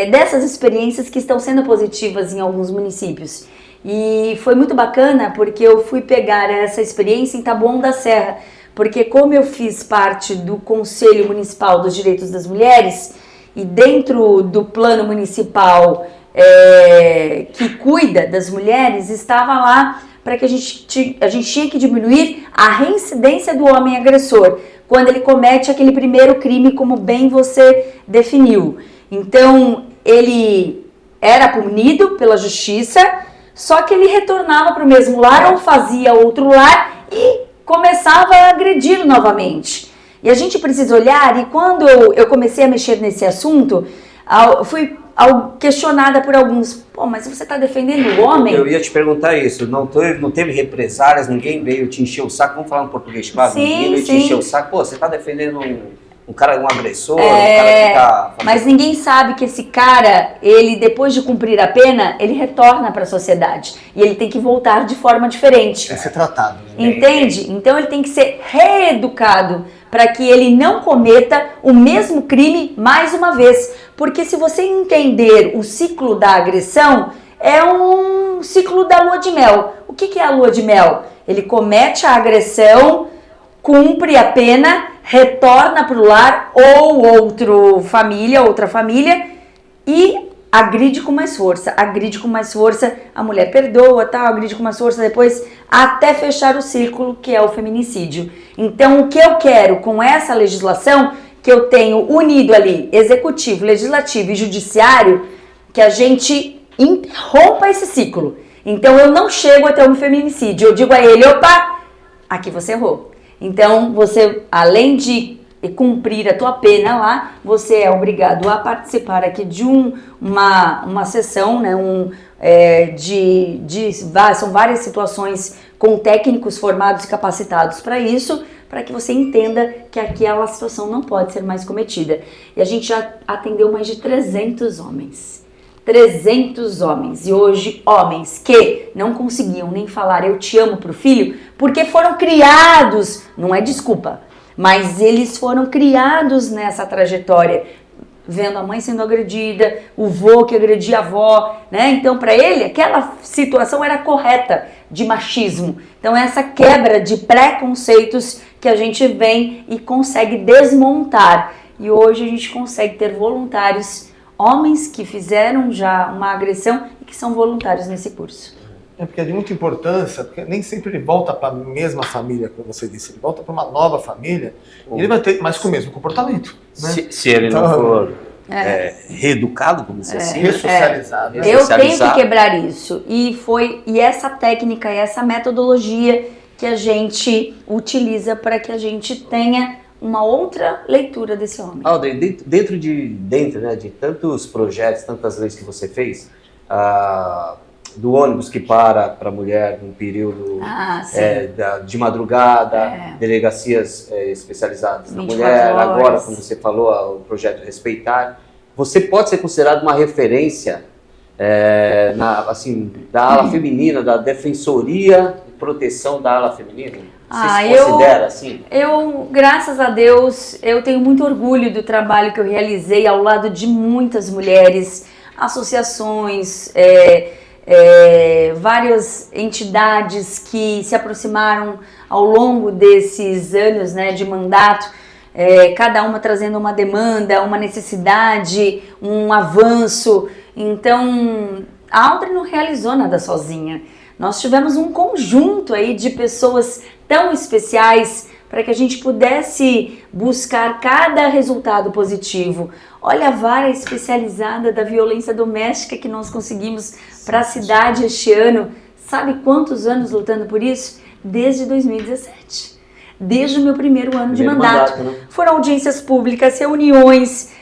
dessas experiências que estão sendo positivas em alguns municípios. E foi muito bacana, porque eu fui pegar essa experiência em Taboão da Serra, porque como eu fiz parte do Conselho Municipal dos Direitos das Mulheres, e dentro do plano municipal que cuida das mulheres, estava lá para que a gente tinha que diminuir a reincidência do homem agressor, quando ele comete aquele primeiro crime, como bem você definiu. Então, ele era punido pela justiça, só que ele retornava para o mesmo lar ou fazia outro lar e começava a agredi-lo novamente. E a gente precisa olhar, e quando eu comecei a mexer nesse assunto, fui questionada por alguns, mas você está defendendo o homem? Eu ia te perguntar isso, não teve represálias, ninguém veio te encher o saco, vamos falar em português claro, ninguém veio te encher o saco, você está defendendo um cara, um agressor, um cara que tá... Mas ninguém sabe que esse cara, ele depois de cumprir a pena, ele retorna para a sociedade, e ele tem que voltar de forma diferente. Tem que ser tratado. Entende? Então ele tem que ser reeducado, para que ele não cometa o mesmo crime mais uma vez. Porque se você entender o ciclo da agressão, é um ciclo da lua de mel. O que é a lua de mel? Ele comete a agressão, cumpre a pena, retorna para o lar ou outra família e agride com mais força, a mulher perdoa, agride com mais força depois, até fechar o círculo, que é o feminicídio. Então, o que eu quero com essa legislação, que eu tenho unido ali, executivo, legislativo e judiciário, que a gente interrompa esse ciclo. Então, eu não chego até um feminicídio, eu digo a ele, opa, aqui você errou. Então, você, além de cumprir a tua pena lá, você é obrigado a participar aqui de uma sessão, né, são várias situações com técnicos formados e capacitados para isso, para que você entenda que aquela situação não pode ser mais cometida. E a gente já atendeu mais de 300 homens. 300 homens. E hoje, homens que não conseguiam nem falar eu te amo pro filho, porque foram criados, não é desculpa, mas eles foram criados nessa trajetória, vendo a mãe sendo agredida, o vô que agredia a avó, né? Então, para ele, aquela situação era correta de machismo. Então, essa quebra de preconceitos que a gente vem e consegue desmontar. E hoje a gente consegue ter voluntários, homens que fizeram já uma agressão e que são voluntários nesse curso. É porque é de muita importância, porque nem sempre ele volta para a mesma família, como você disse, ele volta para uma nova família e ele vai ter, mas com o mesmo comportamento. Né? Se ele não for reeducado, como dizer assim, ressocializado. Eu tenho que quebrar isso. E essa técnica, essa metodologia que a gente utiliza para que a gente tenha uma outra leitura desse homem. Audrey, dentro de tantos projetos, tantas leis que você fez, do ônibus que para a mulher num período de madrugada, delegacias especializadas na mulher, horas. agora, como você falou, o projeto Respeitar, você pode ser considerado uma referência da ala feminina, da defensoria e proteção da ala feminina? Você se considera assim? Eu, graças a Deus, eu tenho muito orgulho do trabalho que eu realizei ao lado de muitas mulheres, associações, várias entidades que se aproximaram ao longo desses anos, né, de mandato, cada uma trazendo uma demanda, uma necessidade, um avanço. Então, a Audrey não realizou nada sozinha. Nós tivemos um conjunto aí de pessoas tão especiais para que a gente pudesse buscar cada resultado positivo. Olha a vara especializada da violência doméstica que nós conseguimos para a cidade este ano. Sabe quantos anos lutando por isso? Desde 2017. Desde o meu primeiro ano de mandato. Né? Foram audiências públicas, reuniões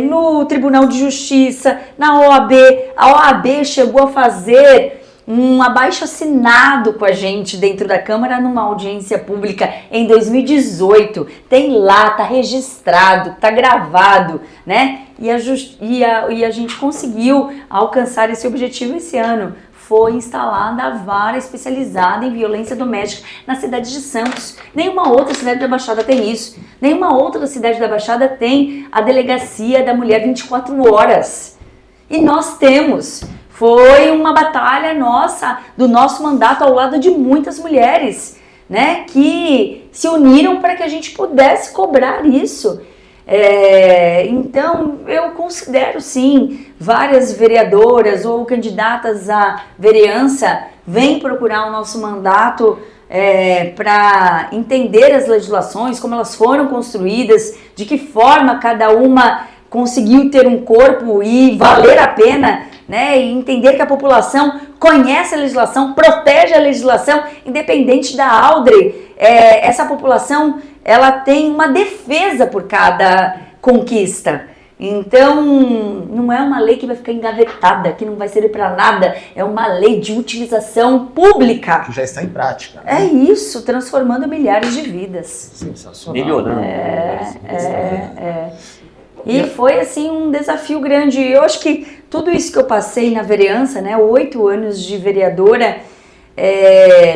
no Tribunal de Justiça, na OAB. A OAB chegou a fazer um abaixo-assinado com a gente dentro da Câmara numa audiência pública em 2018. Tem lá, tá registrado, tá gravado, né? E a gente conseguiu alcançar esse objetivo esse ano. Foi instalada a vara especializada em violência doméstica na cidade de Santos. Nenhuma outra cidade da Baixada tem isso. Nenhuma outra cidade da Baixada tem a delegacia da mulher 24 horas. E nós temos. Foi uma batalha nossa, do nosso mandato ao lado de muitas mulheres, né, que se uniram para que a gente pudesse cobrar isso. Então, eu considero sim, várias vereadoras ou candidatas à vereança vêm procurar o nosso mandato para entender as legislações, como elas foram construídas, de que forma cada uma conseguiu ter um corpo e valer a pena, né, e entender que a população conhece a legislação, protege a legislação, independente da Audrey. Essa população, ela tem uma defesa por cada conquista. Então, não é uma lei que vai ficar engavetada, que não vai servir para nada, é uma lei de utilização pública. Que já está em prática. Né? É isso, transformando milhares de vidas. Sensacional. Melhorando. E foi, assim, um desafio grande. Eu acho que tudo isso que eu passei na vereança, né, 8 anos de vereadora,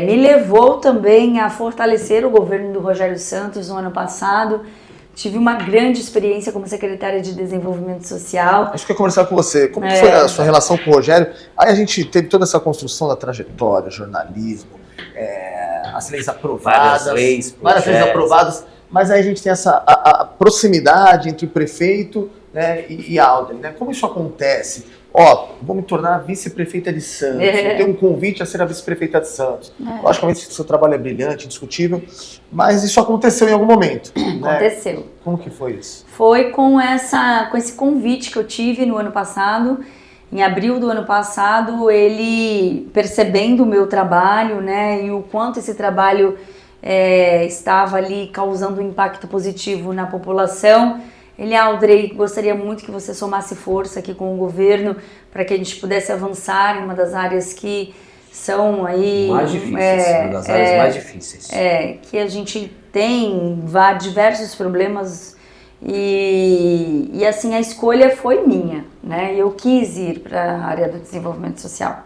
me levou também a fortalecer o governo do Rogério Santos no ano passado. Tive uma grande experiência como secretária de Desenvolvimento Social. Acho que eu ia conversar com você. Como foi a sua relação com o Rogério? Aí a gente teve toda essa construção da trajetória, jornalismo, as leis aprovadas. Várias leis aprovadas. Mas aí a gente tem a proximidade entre o prefeito, né, e a Audrey, né? Como isso acontece? Vou me tornar vice-prefeita de Santos, tenho um convite a ser a vice-prefeita de Santos. Logicamente, o seu trabalho é brilhante, indiscutível, mas isso aconteceu em algum momento. Aconteceu. Né? Como que foi isso? Foi com esse convite que eu tive no ano passado. Em abril do ano passado, ele, percebendo o meu trabalho, né, e o quanto esse trabalho estava ali causando um impacto positivo na população. Ele, Audrey, gostaria muito que você somasse força aqui com o governo para que a gente pudesse avançar em uma das áreas que são aí... mais difíceis, uma das áreas mais difíceis. Que a gente tem diversos problemas E assim, a escolha foi minha, né? Eu quis ir para a área do desenvolvimento social.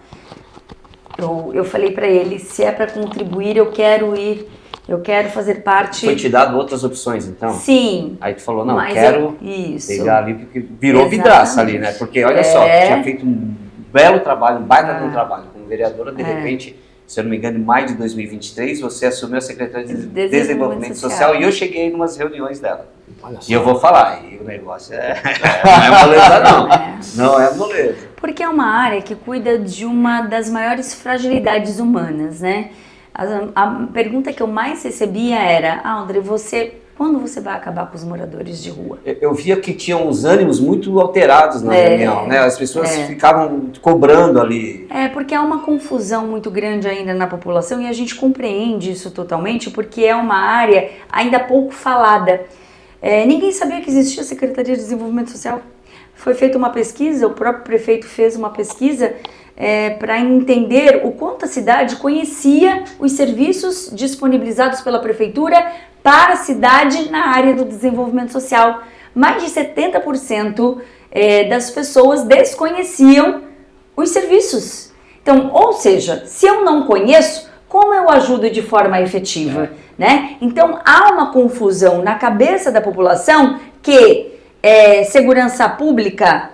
Eu falei para ele, se é para contribuir, eu quero ir, eu quero fazer parte... Foi te dado outras opções, então? Sim. Aí tu falou, não, quero pegar ali, porque virou vidraça ali, né? Porque olha só, tu tinha feito um belo trabalho, um baita de um trabalho como vereadora, de repente, se eu não me engano, em maio de 2023, você assumiu a Secretaria de Desenvolvimento Social e eu cheguei em umas reuniões dela. E eu vou falar, e o negócio não é moleza não, não é moleza. Porque é uma área que cuida de uma das maiores fragilidades humanas, né? A pergunta que eu mais recebia era, Audrey, quando você vai acabar com os moradores de rua? Eu via que tinha uns ânimos muito alterados na reunião, né? As pessoas ficavam cobrando ali. Porque há uma confusão muito grande ainda na população e a gente compreende isso totalmente porque é uma área ainda pouco falada. Ninguém sabia que existia a Secretaria de Desenvolvimento Social. Foi feita uma pesquisa, o próprio prefeito fez uma pesquisa para entender o quanto a cidade conhecia os serviços disponibilizados pela prefeitura para a cidade na área do desenvolvimento social. Mais de 70% das pessoas desconheciam os serviços. Então, ou seja, se eu não conheço, como eu ajudo de forma efetiva? Né? Então, há uma confusão na cabeça da população que segurança pública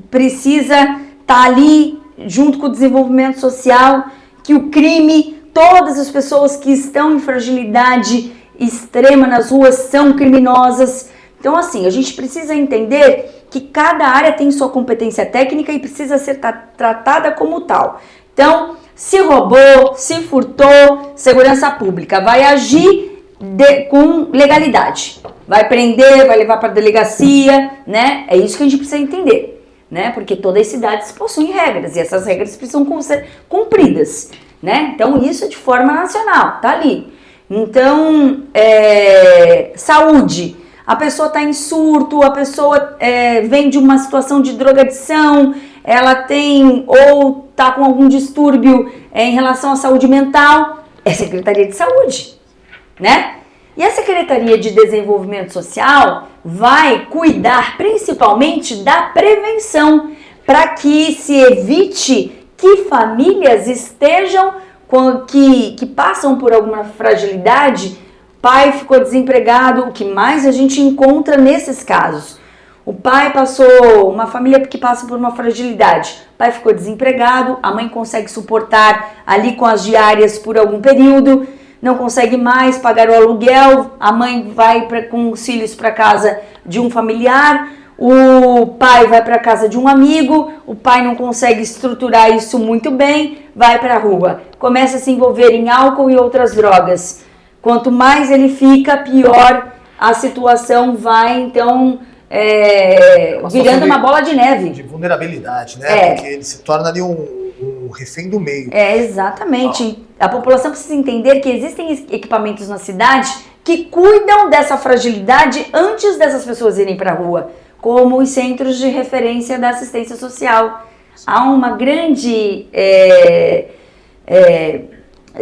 precisa estar ali junto com o desenvolvimento social, que o crime, todas as pessoas que estão em fragilidade extrema nas ruas são criminosas. Então, assim, a gente precisa entender que cada área tem sua competência técnica e precisa ser tratada como tal. Então, se roubou, se furtou, segurança pública vai agir com legalidade. Vai prender, vai levar para a delegacia, né? É isso que a gente precisa entender, né? Porque todas as cidades possuem regras e essas regras precisam ser cumpridas, né? Então, isso é de forma nacional, tá ali. Então, saúde. A pessoa está em surto, a pessoa vem de uma situação de drogadição, ela tem ou está com algum distúrbio em relação à saúde mental, é Secretaria de Saúde, né? E a Secretaria de Desenvolvimento Social vai cuidar principalmente da prevenção, para que se evite que famílias estejam, que passam por alguma fragilidade, pai ficou desempregado, o que mais a gente encontra nesses casos. O pai uma família que passa por uma fragilidade, o pai ficou desempregado, a mãe consegue suportar ali com as diárias por algum período, não consegue mais pagar o aluguel, a mãe vai com os filhos para casa de um familiar, o pai vai para casa de um amigo, o pai não consegue estruturar isso muito bem, vai para a rua, começa a se envolver em álcool e outras drogas. Quanto mais ele fica, pior a situação vai, então, virando uma bola de neve. De vulnerabilidade, né? Porque ele se torna ali um refém do meio. Exatamente. A população precisa entender que existem equipamentos na cidade que cuidam dessa fragilidade antes dessas pessoas irem para a rua, como os centros de referência da assistência social. Há uma grande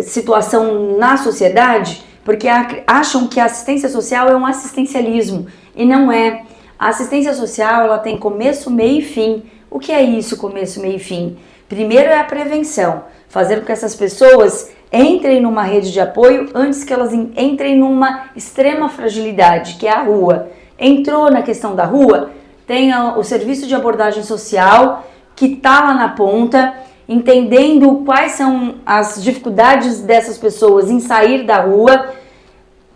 situação na sociedade, porque acham que a assistência social é um assistencialismo, e não é. A assistência social, ela tem começo, meio e fim. O que é isso, começo, meio e fim? Primeiro é a prevenção, fazer com que essas pessoas entrem numa rede de apoio antes que elas entrem numa extrema fragilidade, que é a rua. Entrou na questão da rua, tem o serviço de abordagem social, que está lá na ponta, entendendo quais são as dificuldades dessas pessoas em sair da rua,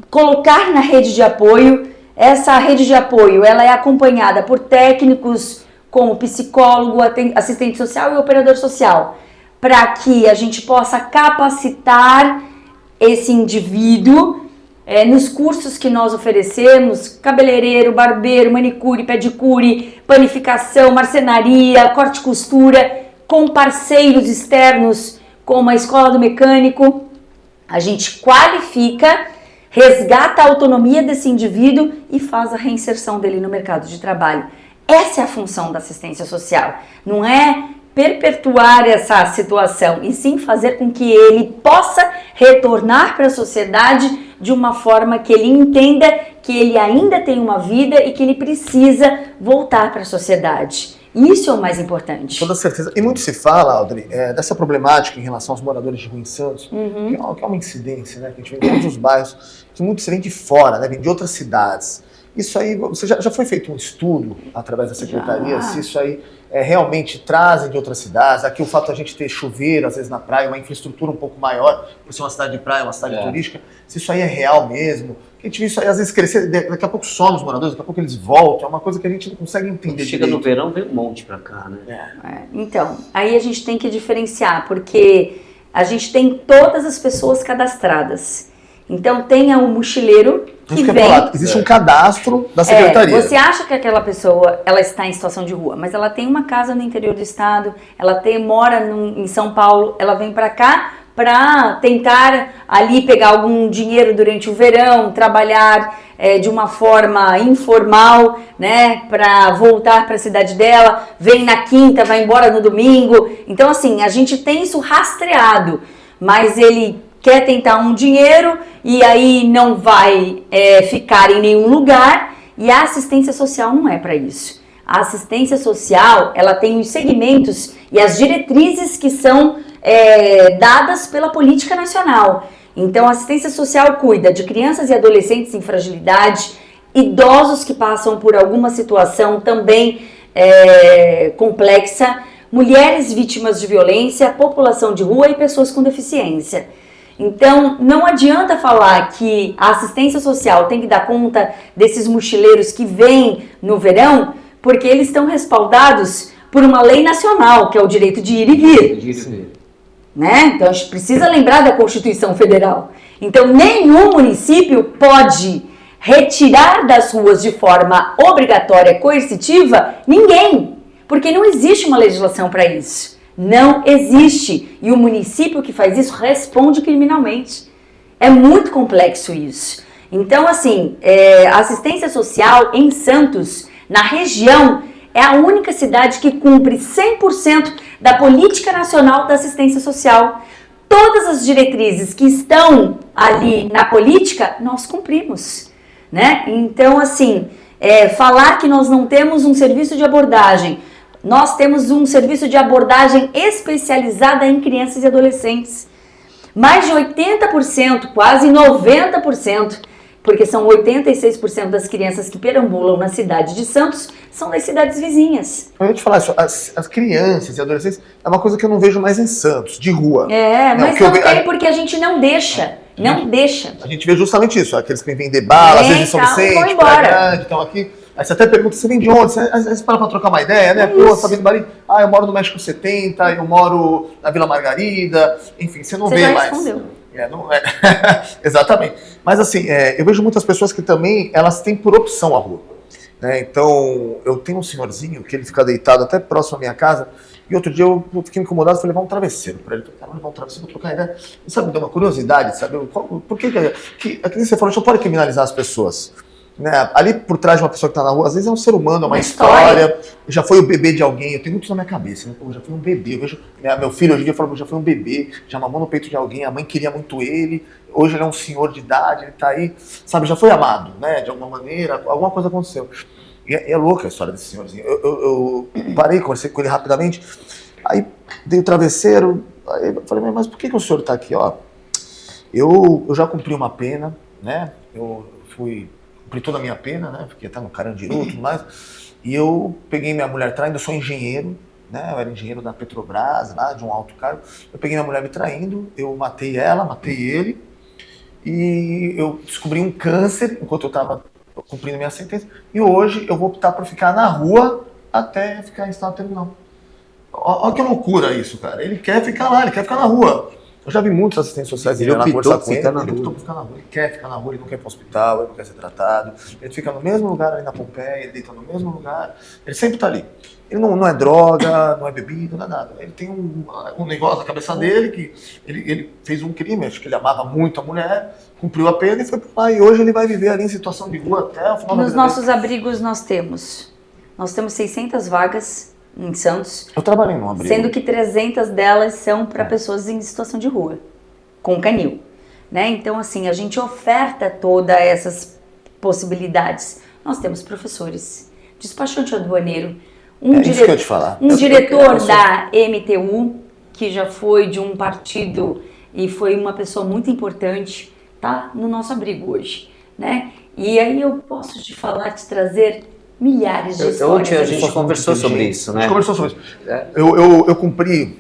colocar na rede de apoio. Essa rede de apoio, ela é acompanhada por técnicos como psicólogo, assistente social e operador social, para que a gente possa capacitar esse indivíduo nos cursos que nós oferecemos, cabeleireiro, barbeiro, manicure, pedicure, panificação, marcenaria, corte e costura, com parceiros externos como a Escola do Mecânico. A gente qualifica, resgata a autonomia desse indivíduo e faz a reinserção dele no mercado de trabalho. Essa é a função da assistência social, não é perpetuar essa situação, e sim fazer com que ele possa retornar para a sociedade de uma forma que ele entenda que ele ainda tem uma vida e que ele precisa voltar para a sociedade. Isso é o mais importante. Com toda certeza. E muito se fala, Audrey, dessa problemática em relação aos moradores de rua em Santos, que é uma incidência, né? Que a gente vê em todos os bairros, que muito se vem de fora, né? Vem de outras cidades. Isso aí, você já foi feito um estudo através da secretaria, se isso aí realmente trazem de outras cidades? Aqui o fato de a gente ter chuveiro, às vezes na praia, uma infraestrutura um pouco maior, por ser uma cidade de praia, uma cidade turística, se isso aí é real mesmo? A gente vê isso aí às vezes crescer, daqui a pouco some os moradores, daqui a pouco eles voltam, é uma coisa que a gente não consegue entender. Chega no verão, vem um monte pra cá, né? Então, aí a gente tem que diferenciar, porque a gente tem todas as pessoas cadastradas. Então tem o mochileiro que vem... Existe um cadastro da secretaria. Você acha que aquela pessoa ela está em situação de rua, mas ela tem uma casa no interior do estado, ela mora em São Paulo, ela vem para cá para tentar ali pegar algum dinheiro durante o verão, trabalhar de uma forma informal, né, para voltar para a cidade dela, vem na quinta, vai embora no domingo. Então assim, a gente tem isso rastreado, mas ele quer tentar um dinheiro e aí não vai ficar em nenhum lugar, e a assistência social não é para isso. A assistência social, ela tem os segmentos e as diretrizes que são dadas pela política nacional. Então, a assistência social cuida de crianças e adolescentes em fragilidade, idosos que passam por alguma situação também complexa, mulheres vítimas de violência, população de rua e pessoas com deficiência. Então, não adianta falar que a assistência social tem que dar conta desses mochileiros que vêm no verão, porque eles estão respaldados por uma lei nacional, que é o direito de ir e vir. Né? Então, a gente precisa lembrar da Constituição Federal. Então, nenhum município pode retirar das ruas de forma obrigatória, coercitiva, ninguém, porque não existe uma legislação para isso. Não existe. E o município que faz isso responde criminalmente. É muito complexo isso. Então, assim, a assistência social em Santos, na região, é a única cidade que cumpre 100% da política nacional da assistência social. Todas as diretrizes que estão ali na política, nós cumprimos, né? Então, assim, falar que nós não temos um serviço de abordagem, nós temos um serviço de abordagem especializada em crianças e adolescentes. Mais de 80%, quase 90%, porque são 86% das crianças que perambulam na cidade de Santos, são das cidades vizinhas. Eu ia te falar isso, as crianças e adolescentes é uma coisa que eu não vejo mais em Santos, de rua. Mas não tem porque a gente não deixa. Não deixa. A gente vê justamente isso, aqueles que vêm vender bala, às vezes São Vicente, Praia Grande, estão aqui. Aí você até pergunta, você vem de onde? Às vezes para pra trocar uma ideia, né? Pô, você vem do Bari? Eu moro no México 70, eu moro na Vila Margarida, enfim, você não vê mais. Respondeu. Exatamente. Mas assim, eu vejo muitas pessoas que também, elas têm por opção a rua. Né? Então, eu tenho um senhorzinho que ele fica deitado até próximo à minha casa, e outro dia eu fiquei incomodado, falei, levar um travesseiro para ele. Falei, levar um travesseiro, vou trocar ideia. E sabe, me deu uma curiosidade, sabe? Por que você falou, a gente não pode criminalizar as pessoas. Né? Ali por trás de uma pessoa que está na rua, às vezes é um ser humano, é uma história. Já foi o bebê de alguém, eu tenho muito isso na minha cabeça, né? Pô, já foi um bebê. Eu vejo, meu filho hoje em dia fala, já foi um bebê, já mamou no peito de alguém, a mãe queria muito ele, hoje ele é um senhor de idade, ele está aí, sabe, já foi amado, né? De alguma maneira, alguma coisa aconteceu. E é louca a história desse senhorzinho. Eu parei, conversei com ele rapidamente, aí dei o travesseiro, aí eu falei, mas por que o senhor está aqui? Ó, eu já cumpri uma pena, né? Eu cumpri toda a minha pena, né? Fiquei até no Carandiru e tudo mais. E eu peguei minha mulher traindo, eu sou engenheiro, né? Eu era engenheiro da Petrobras, lá de um alto cargo. Eu peguei minha mulher me traindo, eu matei ela, matei ele. E eu descobri um câncer enquanto eu estava cumprindo minha sentença. E hoje eu vou optar por ficar na rua até ficar em estado terminal. Olha que loucura isso, cara. Ele quer ficar lá, ele quer ficar na rua. Eu já vi muitos assistentes sociais ele optou por ficar na rua. Ele optou por ficar na rua. Ele quer ficar na rua, ele não quer ir para o hospital, ele não quer ser tratado. Ele fica no mesmo lugar ali na Pompeia, ele deita no mesmo lugar. Ele sempre está ali. Ele não é droga, não é bebida, não é nada. Ele tem um negócio na cabeça dele que ele fez um crime, acho que ele amava muito a mulher, cumpriu a pena e foi para lá. E hoje ele vai viver ali em situação de rua até o final da vida. Nos nossos abrigos nós temos 600 vagas em Santos. Eu trabalhei num abrigo. Sendo que 300 delas são para pessoas em situação de rua, com canil. né? Então, assim, a gente oferta todas essas possibilidades. Nós temos professores, despachante aduaneiro, isso que eu te falar. diretor da MTU, que já foi de um partido e foi uma pessoa muito importante, tá no nosso abrigo hoje, né? E aí eu posso te falar, te trazer milhares de histórias. Ontem a gente conversou sobre isso, né? A gente conversou sobre isso. Eu cumpri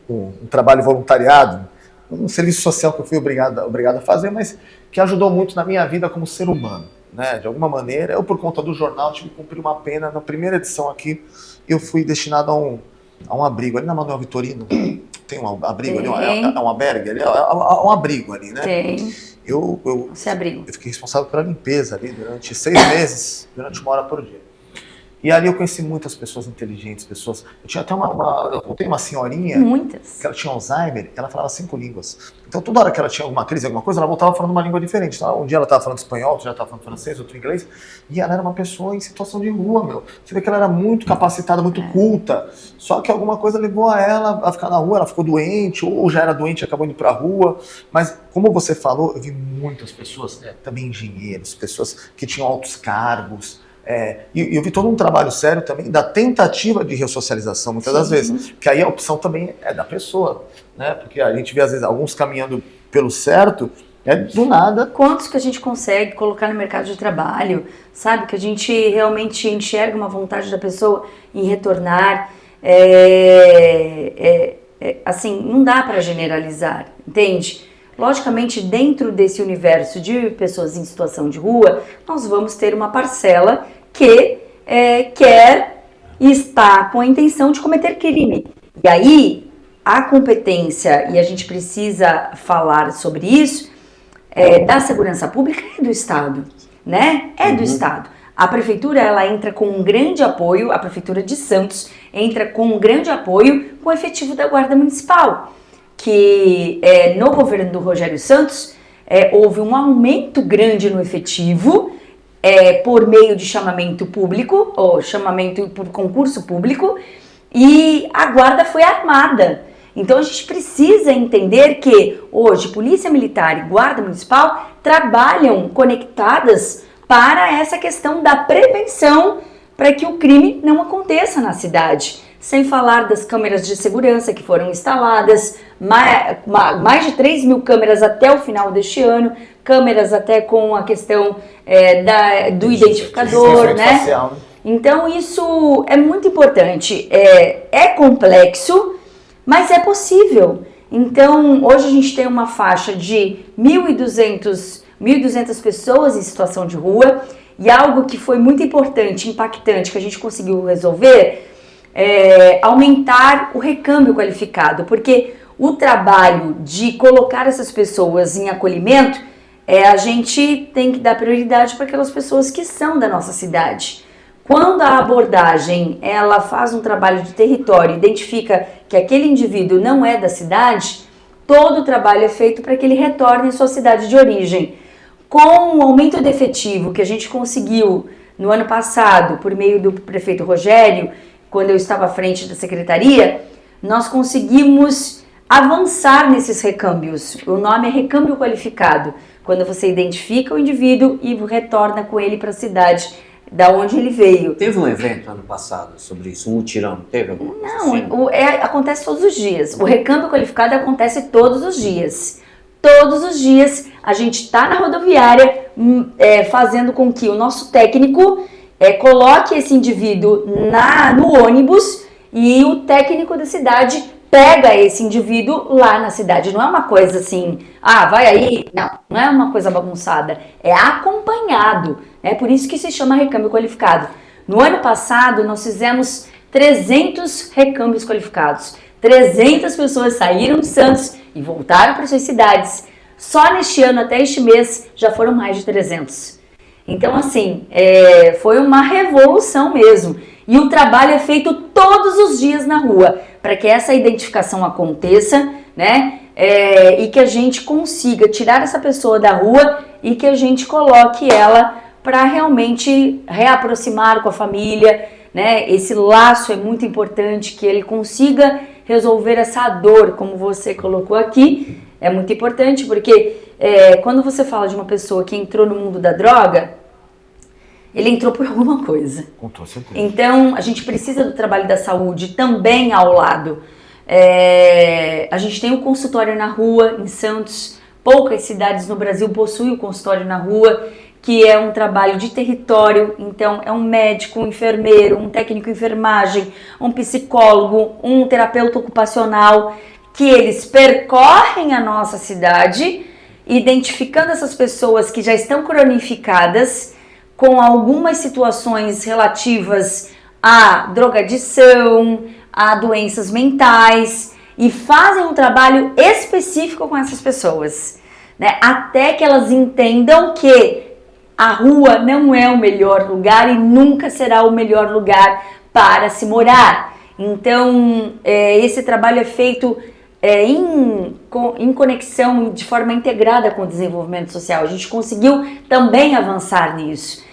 um trabalho voluntariado, um serviço social que eu fui obrigado a fazer, mas que ajudou muito na minha vida como ser humano, né? De alguma maneira, eu por conta do jornal tive que cumprir uma pena. Na primeira edição aqui, eu fui destinado a um abrigo ali na Manuel Vitorino. Tem um abrigo ali, é um albergue ali, é um abrigo ali, né? Tem. Eu fiquei responsável pela limpeza ali durante 6 meses, durante 1 hora por dia. E ali eu conheci muitas pessoas inteligentes, pessoas... Eu tinha até eu tenho uma senhorinha... Muitas. Que ela tinha Alzheimer, ela falava 5 línguas. Então toda hora que ela tinha alguma crise, alguma coisa, ela voltava falando uma língua diferente. Então, um dia ela estava falando espanhol, outro dia ela estava falando francês, outro inglês. E ela era uma pessoa em situação de rua, meu. Você vê que ela era muito capacitada, muito culta. Só que alguma coisa levou a ela a ficar na rua, ela ficou doente, ou já era doente e acabou indo pra rua. Mas, como você falou, eu vi muitas pessoas, também engenheiros, pessoas que tinham altos cargos. E eu vi todo um trabalho sério também da tentativa de ressocialização, muitas das vezes. Porque aí a opção também é da pessoa, né? Porque a gente vê, às vezes, alguns caminhando pelo certo, do nada. Quantos que a gente consegue colocar no mercado de trabalho, sabe? Que a gente realmente enxerga uma vontade da pessoa em retornar. Assim, não dá para generalizar, entende? Logicamente, dentro desse universo de pessoas em situação de rua, nós vamos ter uma parcela que quer e está com a intenção de cometer crime. E aí, a competência, e a gente precisa falar sobre isso, da segurança pública é do Estado, né? É do Estado. A Prefeitura, ela entra com um grande apoio, a Prefeitura de Santos entra com um grande apoio com o efetivo da Guarda Municipal. Que no governo do Rogério Santos houve um aumento grande no efetivo por meio de chamamento público, ou chamamento por concurso público, e a guarda foi armada. Então a gente precisa entender que hoje Polícia Militar e Guarda Municipal trabalham conectadas para essa questão da prevenção para que o crime não aconteça na cidade. Sem falar das câmeras de segurança que foram instaladas, mais de 3 mil câmeras até o final deste ano, câmeras até com a questão do identificador, né? Facial. Então isso é muito importante, é complexo, mas é possível. Então hoje a gente tem uma faixa de 1.200 pessoas em situação de rua, e algo que foi muito importante, impactante, que a gente conseguiu resolver, aumentar o recâmbio qualificado, porque o trabalho de colocar essas pessoas em acolhimento, a gente tem que dar prioridade para aquelas pessoas que são da nossa cidade. Quando a abordagem ela faz um trabalho de território, identifica que aquele indivíduo não é da cidade, todo o trabalho é feito para que ele retorne à sua cidade de origem. Com o aumento de efetivo que a gente conseguiu no ano passado, por meio do prefeito Rogério, quando eu estava à frente da secretaria, nós conseguimos avançar nesses recâmbios. O nome é recâmbio qualificado, quando você identifica o indivíduo e retorna com ele para a cidade da onde ele veio. Teve um evento ano passado sobre isso, um mutirão, teve alguma coisa assim? Não, acontece todos os dias. O recâmbio qualificado acontece todos os dias. Todos os dias a gente está na rodoviária fazendo com que o nosso técnico coloque esse indivíduo no ônibus, e o técnico da cidade pega esse indivíduo lá na cidade. Não é uma coisa assim, vai aí. Não é uma coisa bagunçada. É acompanhado. É por isso que se chama recâmbio qualificado. No ano passado, nós fizemos 300 recâmbios qualificados. 300 pessoas saíram de Santos e voltaram para suas cidades. Só neste ano, até este mês, já foram mais de 300. Então, assim, foi uma revolução mesmo. E o trabalho é feito todos os dias na rua, para que essa identificação aconteça, né? E que a gente consiga tirar essa pessoa da rua e que a gente coloque ela para realmente reaproximar com a família, né? Esse laço é muito importante, que ele consiga resolver essa dor, como você colocou aqui, é muito importante, porque quando você fala de uma pessoa que entrou no mundo da droga, ele entrou por alguma coisa. Com toda certeza. Então, a gente precisa do trabalho da saúde também ao lado. A gente tem um consultório na rua, em Santos. Poucas cidades no Brasil possuem o consultório na rua, que é um trabalho de território. Então, é um médico, um enfermeiro, um técnico de enfermagem, um psicólogo, um terapeuta ocupacional, que eles percorrem a nossa cidade, identificando essas pessoas que já estão cronificadas, com algumas situações relativas à drogadição, a doenças mentais, e fazem um trabalho específico com essas pessoas, né? Até que elas entendam que a rua não é o melhor lugar e nunca será o melhor lugar para se morar. Então, esse trabalho é feito em conexão, de forma integrada com o desenvolvimento social. A gente conseguiu também avançar nisso.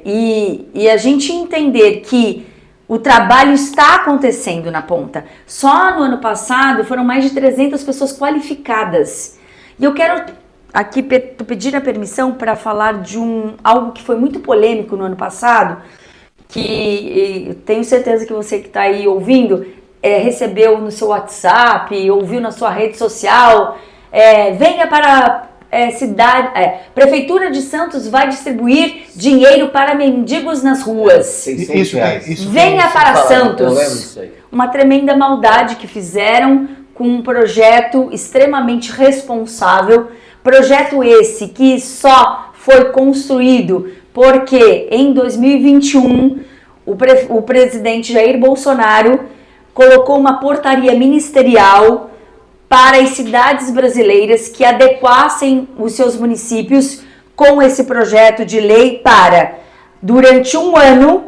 E a gente entender que o trabalho está acontecendo na ponta. Só no ano passado foram mais de 300 pessoas qualificadas. E eu quero aqui pedir a permissão para falar de algo que foi muito polêmico no ano passado, que eu tenho certeza que você que está aí ouvindo recebeu no seu WhatsApp, ouviu na sua rede social. Venha para Prefeitura de Santos vai distribuir dinheiro para mendigos nas ruas. Venha para Santos. Uma tremenda maldade que fizeram com um projeto extremamente responsável. Projeto esse que só foi construído porque em 2021 o presidente Jair Bolsonaro colocou uma portaria ministerial para as cidades brasileiras que adequassem os seus municípios com esse projeto de lei para, durante um ano,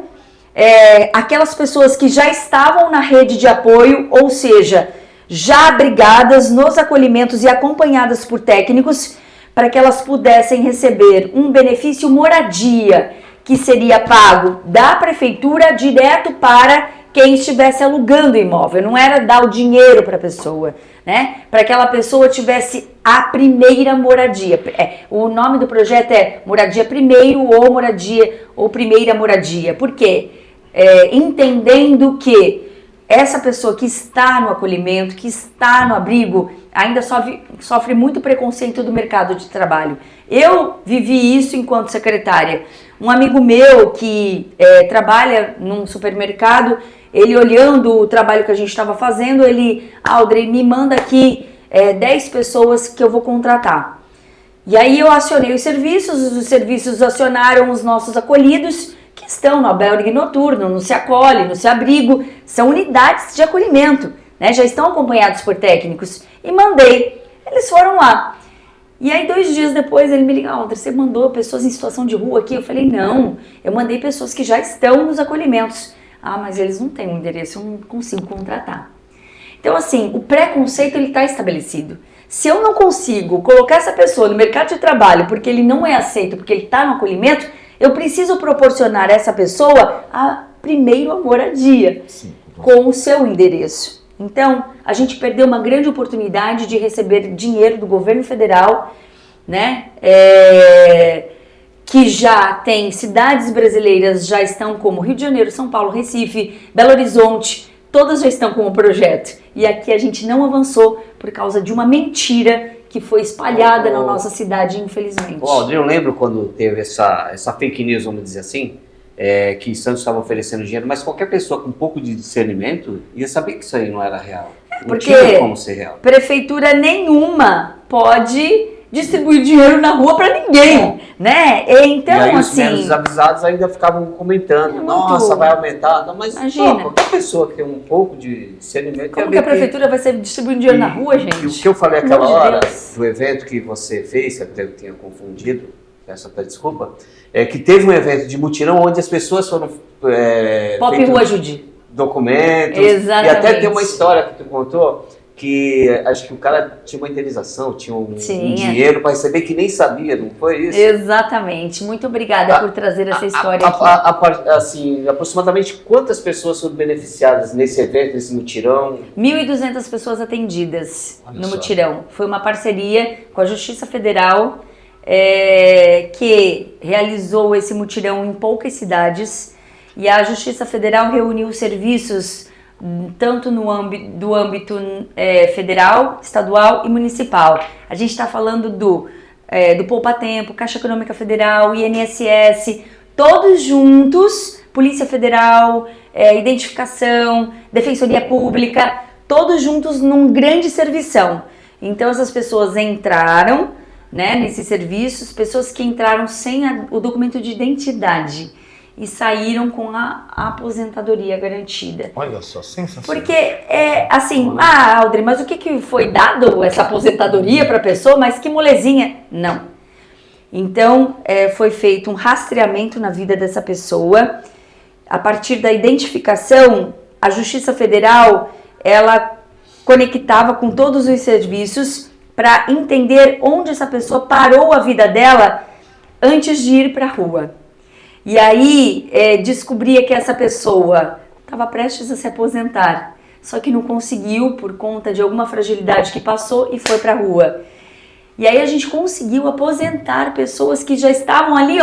aquelas pessoas que já estavam na rede de apoio, ou seja, já abrigadas nos acolhimentos e acompanhadas por técnicos, para que elas pudessem receber um benefício moradia, que seria pago da prefeitura direto para quem estivesse alugando o imóvel. Não era dar o dinheiro para a pessoa, né? Para que aquela pessoa tivesse a primeira moradia. O nome do projeto é Moradia Primeiro ou Primeira Moradia. Por quê? Entendendo que essa pessoa que está no acolhimento, que está no abrigo, ainda sofre muito preconceito do mercado de trabalho. Eu vivi isso enquanto secretária. Um amigo meu que trabalha num supermercado, ele olhando o trabalho que a gente estava fazendo, Audrey, me manda aqui 10 pessoas que eu vou contratar. E aí eu acionei os serviços acionaram os nossos acolhidos, que estão no albergue noturno, no Se Acolhe, no Se Abrigo, são unidades de acolhimento, né? Já estão acompanhados por técnicos. E mandei, eles foram lá. E aí 2 dias depois ele me liga, Audrey, você mandou pessoas em situação de rua aqui? Eu falei, não, eu mandei pessoas que já estão nos acolhimentos. Ah, mas eles não têm um endereço, eu não consigo contratar. Então assim, o preconceito ele está estabelecido. Se eu não consigo colocar essa pessoa no mercado de trabalho porque ele não é aceito, porque ele está no acolhimento, eu preciso proporcionar a essa pessoa primeiro a moradia, com o seu endereço. Então, a gente perdeu uma grande oportunidade de receber dinheiro do governo federal, né? Que já tem cidades brasileiras, já estão como Rio de Janeiro, São Paulo, Recife, Belo Horizonte, todas já estão com o projeto. E aqui a gente não avançou por causa de uma mentira que foi espalhada na nossa cidade, infelizmente. Audrey, eu lembro quando teve essa fake news, vamos dizer assim, que Santos estava oferecendo dinheiro, mas qualquer pessoa com um pouco de discernimento ia saber que isso aí não era real. Não tinha como ser real. Prefeitura nenhuma pode distribuir dinheiro na rua para ninguém, né? Então, e aí, os assim, menos avisados ainda ficavam comentando, nossa, vai aumentar. Não, mas qualquer pessoa que tem um pouco de discernimento... Como que a prefeitura vai ser distribuindo dinheiro na rua, gente? E o que eu falei aquela hora, do evento que você fez, que eu tinha confundido, peço até desculpa, que teve um evento de mutirão onde as pessoas foram... Pop Rua Ajude. Documentos. Exatamente. E até tem uma história que tu contou, que acho que o cara tinha uma indenização, tinha um dinheiro para receber que nem sabia, não foi isso? Exatamente. Muito obrigada por trazer essa história aqui. Assim, aproximadamente quantas pessoas foram beneficiadas nesse evento, nesse mutirão? 1.200 pessoas atendidas no mutirão. Foi uma parceria com a Justiça Federal que realizou esse mutirão em poucas cidades, e a Justiça Federal reuniu serviços tanto no âmbito federal, estadual e municipal. A gente está falando do Poupa Tempo, Caixa Econômica Federal, INSS, todos juntos, Polícia Federal, Identificação, Defensoria Pública, todos juntos num grande servição. Então essas pessoas entraram, né, nesses serviços, pessoas que entraram sem o documento de identidade e saíram com a aposentadoria garantida. Olha só, sensacional. Porque Audrey, mas o que foi dado essa aposentadoria para a pessoa? Mas que molezinha. Não. Então, foi feito um rastreamento na vida dessa pessoa. A partir da identificação, a Justiça Federal, ela conectava com todos os serviços para entender onde essa pessoa parou a vida dela antes de ir para a rua. E aí descobria que essa pessoa estava prestes a se aposentar, só que não conseguiu por conta de alguma fragilidade que passou e foi para a rua. E aí a gente conseguiu aposentar pessoas que já estavam ali,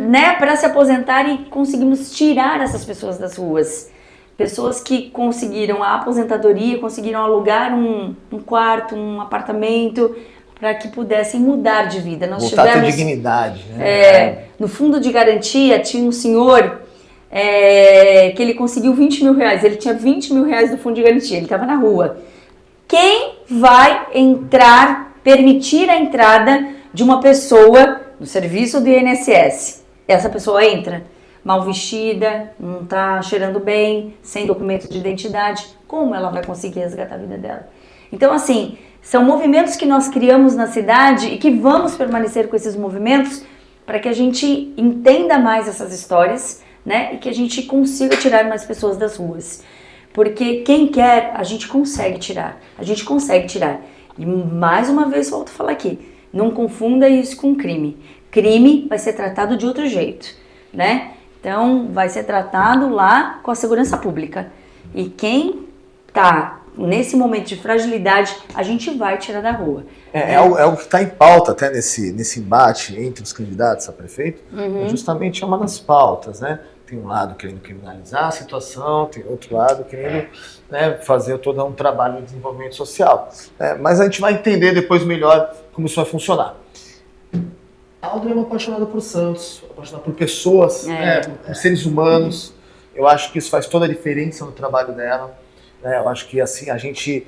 né, para se aposentar, e conseguimos tirar essas pessoas das ruas. Pessoas que conseguiram a aposentadoria, conseguiram alugar um quarto, um apartamento, para que pudessem mudar de vida. Nós voltar a ter dignidade. Né? No fundo de garantia tinha um senhor que ele conseguiu 20 mil reais. Ele tinha 20 mil reais do fundo de garantia, ele estava na rua. Quem vai permitir a entrada de uma pessoa no serviço do INSS? Essa pessoa entra mal vestida, não está cheirando bem, sem documento de identidade. Como ela vai conseguir resgatar a vida dela? Então, assim, são movimentos que nós criamos na cidade e que vamos permanecer com esses movimentos para que a gente entenda mais essas histórias, né? E que a gente consiga tirar mais pessoas das ruas. Porque quem quer, a gente consegue tirar. A gente consegue tirar. E mais uma vez, volto a falar aqui, não confunda isso com crime. Crime vai ser tratado de outro jeito, né? Então, vai ser tratado lá com a segurança pública. E quem está nesse momento de fragilidade, a gente vai tirar da rua. É algo que está em pauta até nesse embate entre os candidatos a prefeito. Justamente é uma das pautas, né? Tem um lado querendo criminalizar a situação, tem outro lado querendo, né, fazer todo um trabalho de desenvolvimento social. Mas a gente vai entender depois melhor como isso vai funcionar. A Audrey é uma apaixonada por Santos, apaixonada por pessoas, por seres humanos. Eu acho que isso faz toda a diferença no trabalho dela. Eu acho que assim a gente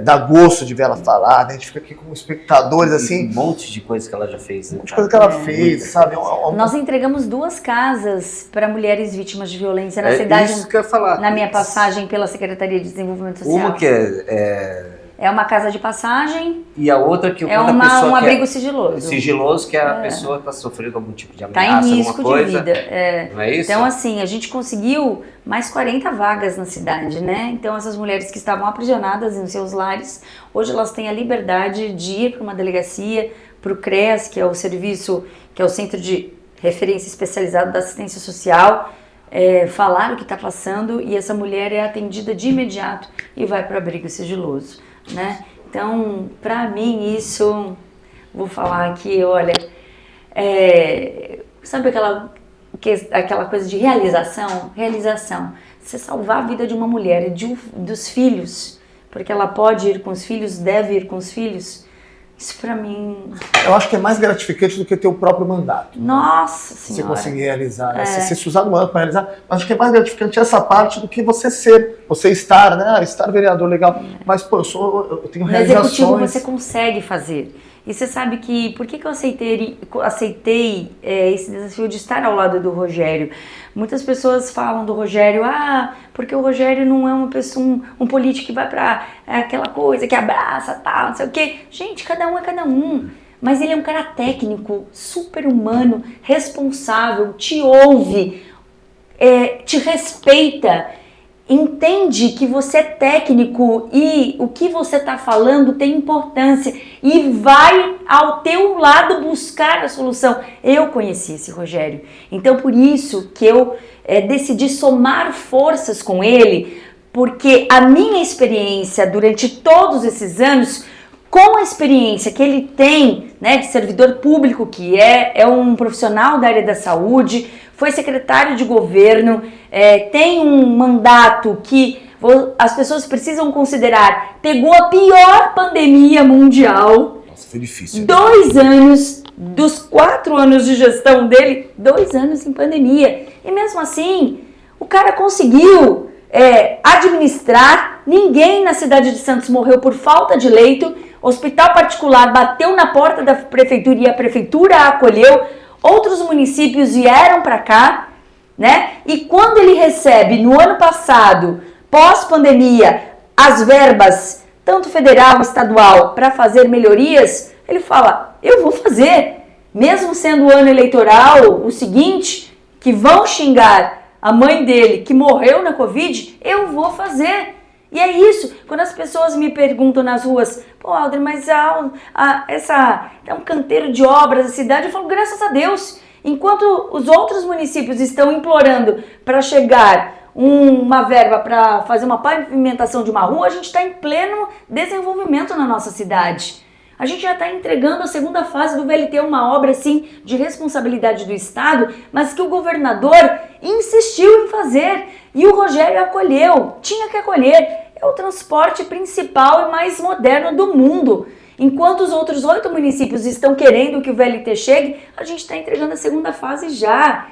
dá gosto de ver ela falar, a gente fica aqui como espectadores, assim. Um monte de coisa que ela já fez. Né? Um monte de coisa que ela fez, sabe? Nós entregamos 2 casas para mulheres vítimas de violência na cidade. Isso que eu ia falar. Na minha passagem pela Secretaria de Desenvolvimento Social. Uma que é uma casa de passagem. E a outra que um abrigo sigiloso. Sigiloso, que é a pessoa que está sofrendo algum tipo de ameaça, está em risco alguma coisa. de vida. Não é isso? Então, assim, a gente conseguiu mais 40 vagas na cidade, né? Então, essas mulheres que estavam aprisionadas em seus lares, hoje elas têm a liberdade de ir para uma delegacia, para o CREAS, que é o serviço, que é o Centro de Referência Especializado da Assistência Social, falar o que está passando, e essa mulher é atendida de imediato e vai para o abrigo sigiloso. Né? Então, para mim, isso, vou falar aqui, olha, sabe aquela coisa de realização? Realização. Você salvar a vida de uma mulher e dos filhos, porque ela pode ir com os filhos, deve ir com os filhos, isso para mim... Eu acho que é mais gratificante do que ter o próprio mandato. Nossa Senhora! Você conseguir realizar, né? Você ser usado no mandato para realizar, mas acho que é mais gratificante essa parte do que você estar, né? Estar vereador, legal. Mas, pô, eu tenho realizações... No executivo você consegue fazer. E você sabe que, por que eu aceitei esse desafio de estar ao lado do Rogério? Muitas pessoas falam do Rogério, porque o Rogério não é uma pessoa, um político que vai pra aquela coisa, que abraça, tal, não sei o quê. Gente, cada um é cada um. Mas ele é um cara técnico, super humano, responsável, te ouve, te respeita. entende que você é técnico e o que você está falando tem importância e vai ao teu lado buscar a solução. Eu conheci esse Rogério, então por isso que eu decidi somar forças com ele, porque a minha experiência durante todos esses anos, com a experiência que ele tem, né, de servidor público, que é um profissional da área da saúde, foi secretário de governo, tem um mandato que as pessoas precisam considerar, pegou a pior pandemia mundial. Nossa, foi difícil. 2 anos, dos 4 anos de gestão dele, 2 anos em pandemia. E mesmo assim, o cara conseguiu administrar, ninguém na cidade de Santos morreu por falta de leito, hospital particular bateu na porta da prefeitura e a prefeitura a acolheu, outros municípios vieram para cá, né? E quando ele recebe, no ano passado, pós-pandemia, as verbas, tanto federal, estadual, para fazer melhorias, ele fala, eu vou fazer, mesmo sendo o ano eleitoral, o seguinte, que vão xingar a mãe dele que morreu na Covid, eu vou fazer. E é isso, quando as pessoas me perguntam nas ruas, pô, Aldri, mas essa é um canteiro de obras, a cidade, eu falo, graças a Deus, enquanto os outros municípios estão implorando para chegar uma verba para fazer uma pavimentação de uma rua, a gente está em pleno desenvolvimento na nossa cidade. A gente já está entregando a segunda fase do VLT, uma obra assim de responsabilidade do Estado, mas que o governador insistiu em fazer e o Rogério acolheu, tinha que acolher. É o transporte principal e mais moderno do mundo. Enquanto os outros 8 municípios estão querendo que o VLT chegue, a gente está entregando a segunda fase já.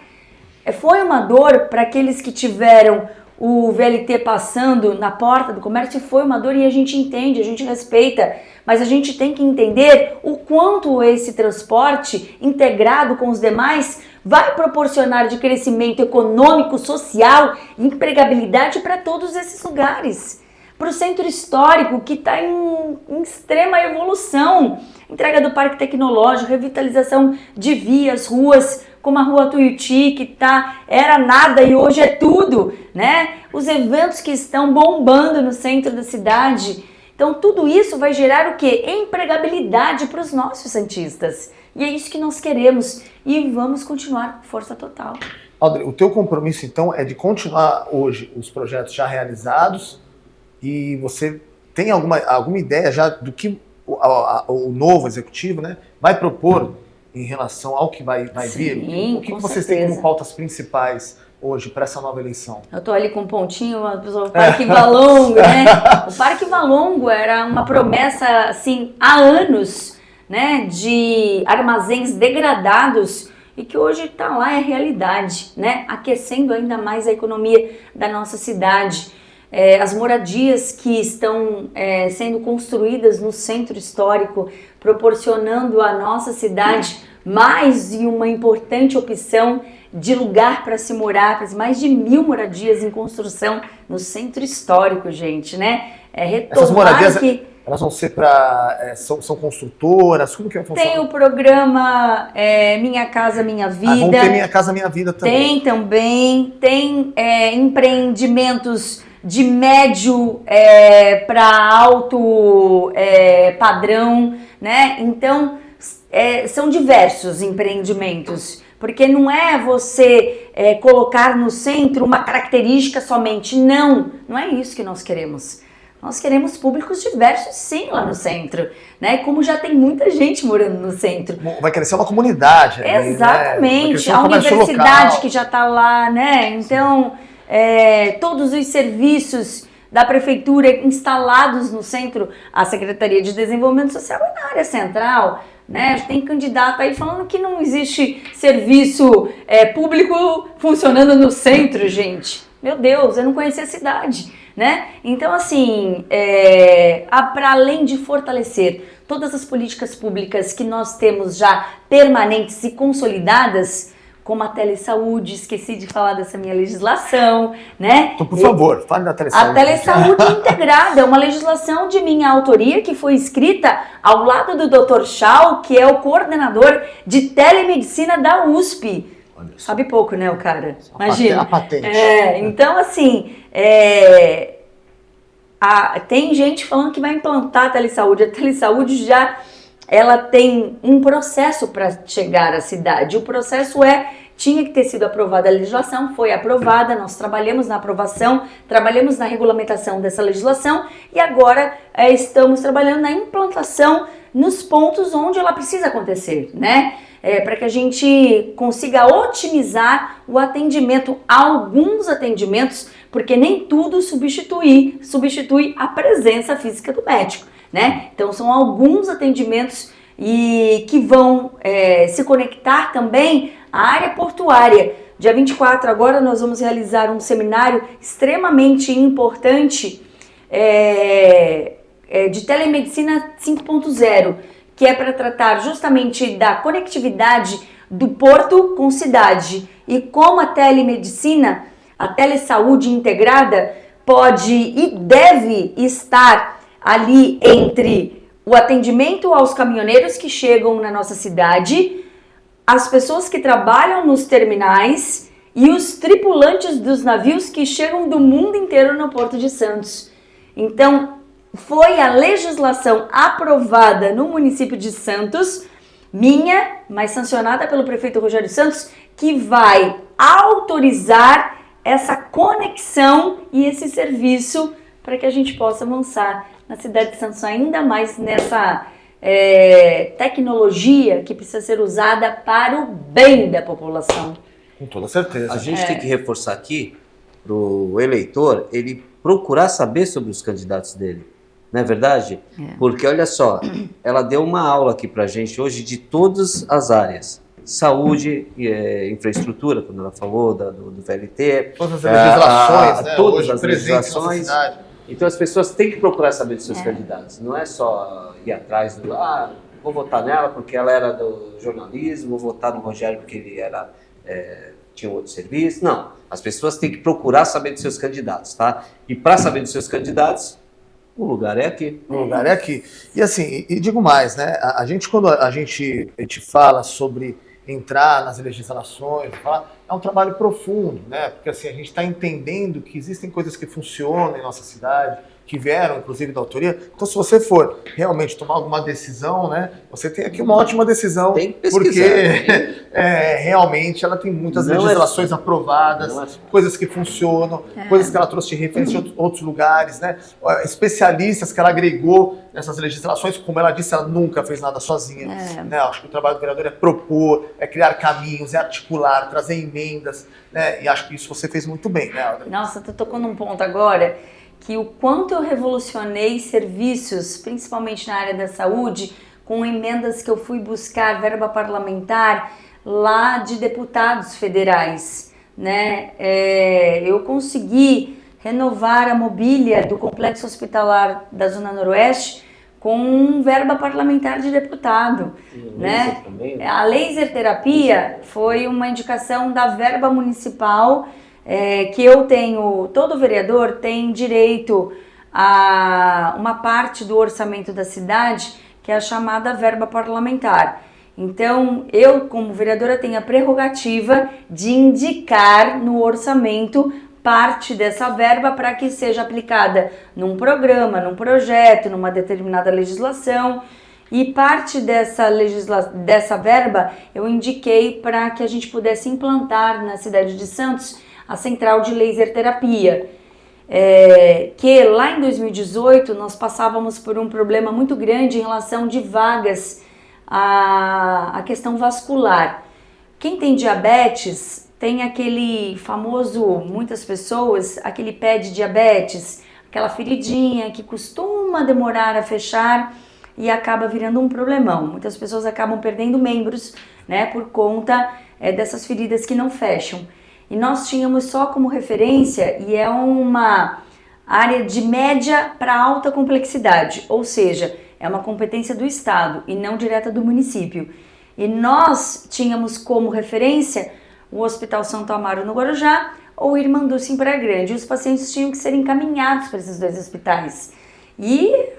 Foi uma dor para aqueles que tiveram o VLT passando na porta do comércio, foi uma dor e a gente entende, a gente respeita, mas a gente tem que entender o quanto esse transporte integrado com os demais vai proporcionar de crescimento econômico, social e empregabilidade para todos esses lugares. Para o centro histórico, que está em extrema evolução, entrega do parque tecnológico, revitalização de vias, ruas, como a Rua Tuiuti, que era nada e hoje é tudo, né? Os eventos que estão bombando no centro da cidade. Então, tudo isso vai gerar o quê? Empregabilidade para os nossos santistas. E é isso que nós queremos. E vamos continuar com força total. Aldri, o teu compromisso, então, é de continuar hoje os projetos já realizados e você tem alguma ideia já do que o novo executivo, né, vai propor em relação ao que vai vir? O que vocês têm como pautas principais hoje para essa nova eleição? Eu estou ali com um pontinho, o Parque Valongo, né? O Parque Valongo era uma promessa, assim, há anos, né, de armazéns degradados e que hoje está lá, é realidade, né? Aquecendo ainda mais a economia da nossa cidade. As moradias que estão sendo construídas no centro histórico, proporcionando à nossa cidade mais uma importante opção de lugar para se morar, mais de 1.000 moradias em construção no centro histórico, gente, né? Essas moradias, elas vão ser para... são construtoras? Como que vai funcionar? Tem o programa Minha Casa Minha Vida. Vão ter Minha Casa Minha Vida também. Tem também. Tem empreendimentos de médio para alto padrão, né? Então, são diversos empreendimentos, porque não é você colocar no centro uma característica somente, não é isso que nós queremos. Nós queremos públicos diversos, sim, lá no centro, né? Como já tem muita gente morando no centro. Vai crescer uma comunidade. Exatamente, né? A universidade local que já está lá, né? Então, todos os serviços da prefeitura instalados no centro, a Secretaria de Desenvolvimento Social é na área central, né? Tem candidato aí falando que não existe serviço público funcionando no centro, gente. Meu Deus, eu não conhecia a cidade, né? Então, assim, para além de fortalecer todas as políticas públicas que nós temos já permanentes e consolidadas, como a telesaúde, esqueci de falar dessa minha legislação, né? Então, por favor, fale da telesaúde. A telesaúde integrada é uma legislação de minha autoria que foi escrita ao lado do Dr. Chau, que é o coordenador de telemedicina da USP. Sabe pouco, né, o cara? Imagina. A patente. Então, assim, tem gente falando que vai implantar a telesaúde. A telesaúde ela tem um processo para chegar à cidade. O processo tinha que ter sido aprovada a legislação, foi aprovada, nós trabalhamos na aprovação, trabalhamos na regulamentação dessa legislação e agora estamos trabalhando na implantação nos pontos onde ela precisa acontecer, né? Para que a gente consiga otimizar o atendimento, alguns atendimentos, porque nem tudo substitui a presença física do médico, né? Então são alguns atendimentos e que vão se conectar também à área portuária. Dia 24 agora nós vamos realizar um seminário extremamente importante de telemedicina 5.0, que é para tratar justamente da conectividade do porto com cidade e como a telemedicina, a telesaúde integrada pode e deve estar ali entre o atendimento aos caminhoneiros que chegam na nossa cidade, as pessoas que trabalham nos terminais e os tripulantes dos navios que chegam do mundo inteiro no Porto de Santos. Então, foi a legislação aprovada no município de Santos, mas sancionada pelo prefeito Rogério Santos, que vai autorizar essa conexão e esse serviço para que a gente possa avançar na cidade de Santos ainda mais nessa tecnologia que precisa ser usada para o bem da população. Com toda certeza. A gente tem que reforçar aqui para o eleitor ele procurar saber sobre os candidatos dele. Não é verdade? Porque, olha só, ela deu uma aula aqui para a gente hoje de todas as áreas. Saúde, infraestrutura, quando ela falou do VLT. Todas as legislações, né? Todas Hoje, as legislações. Então, as pessoas têm que procurar saber dos seus candidatos. Não é só ir atrás vou votar nela porque ela era do jornalismo, vou votar no Rogério porque ele tinha um outro serviço. Não, as pessoas têm que procurar saber dos seus candidatos, tá? E para saber dos seus candidatos, o lugar é aqui. O lugar é aqui. E assim, e digo mais, né? A gente, quando a gente fala sobre entrar nas legislações, é um trabalho profundo, né? Porque assim, a gente está entendendo que existem coisas que funcionam em nossa cidade, que vieram, inclusive, da autoria. Então, se você for realmente tomar alguma decisão, né? Você tem aqui uma ótima decisão. Tem que pesquisar. Porque realmente ela tem muitas legislações aprovadas, coisas que funcionam, coisas que ela trouxe de referência de outros lugares, né? Especialistas que ela agregou nessas legislações, como ela disse, ela nunca fez nada sozinha. Né? Acho que o trabalho do vereador é propor, é criar caminhos, é articular, trazer emendas, né? E acho que isso você fez muito bem, né, Audrey? Nossa, tu tocou num ponto agora que o quanto eu revolucionei serviços, principalmente na área da saúde, com emendas que eu fui buscar verba parlamentar lá de deputados federais, né? Eu consegui renovar a mobília do complexo hospitalar da Zona Noroeste com verba parlamentar de deputado, né? A laser terapia foi uma indicação da verba municipal que eu tenho, todo vereador tem direito a uma parte do orçamento da cidade, que é a chamada verba parlamentar. Então, eu, como vereadora, tenho a prerrogativa de indicar no orçamento parte dessa verba para que seja aplicada num programa, num projeto, numa determinada legislação. E parte dessa verba eu indiquei para que a gente pudesse implantar na cidade de Santos a central de laser terapia, que lá em 2018 nós passávamos por um problema muito grande em relação de vagas à questão vascular. Quem tem diabetes tem aquele famoso, muitas pessoas, aquele pé de diabetes, aquela feridinha que costuma demorar a fechar e acaba virando um problemão. Muitas pessoas acabam perdendo membros, né, por conta dessas feridas que não fecham. E nós tínhamos só como referência, e é uma área de média para alta complexidade, ou seja, é uma competência do Estado e não direta do município. E nós tínhamos como referência o Hospital Santo Amaro no Guarujá ou o Irmanduci em Praia Grande. E os pacientes tinham que ser encaminhados para esses dois hospitais. E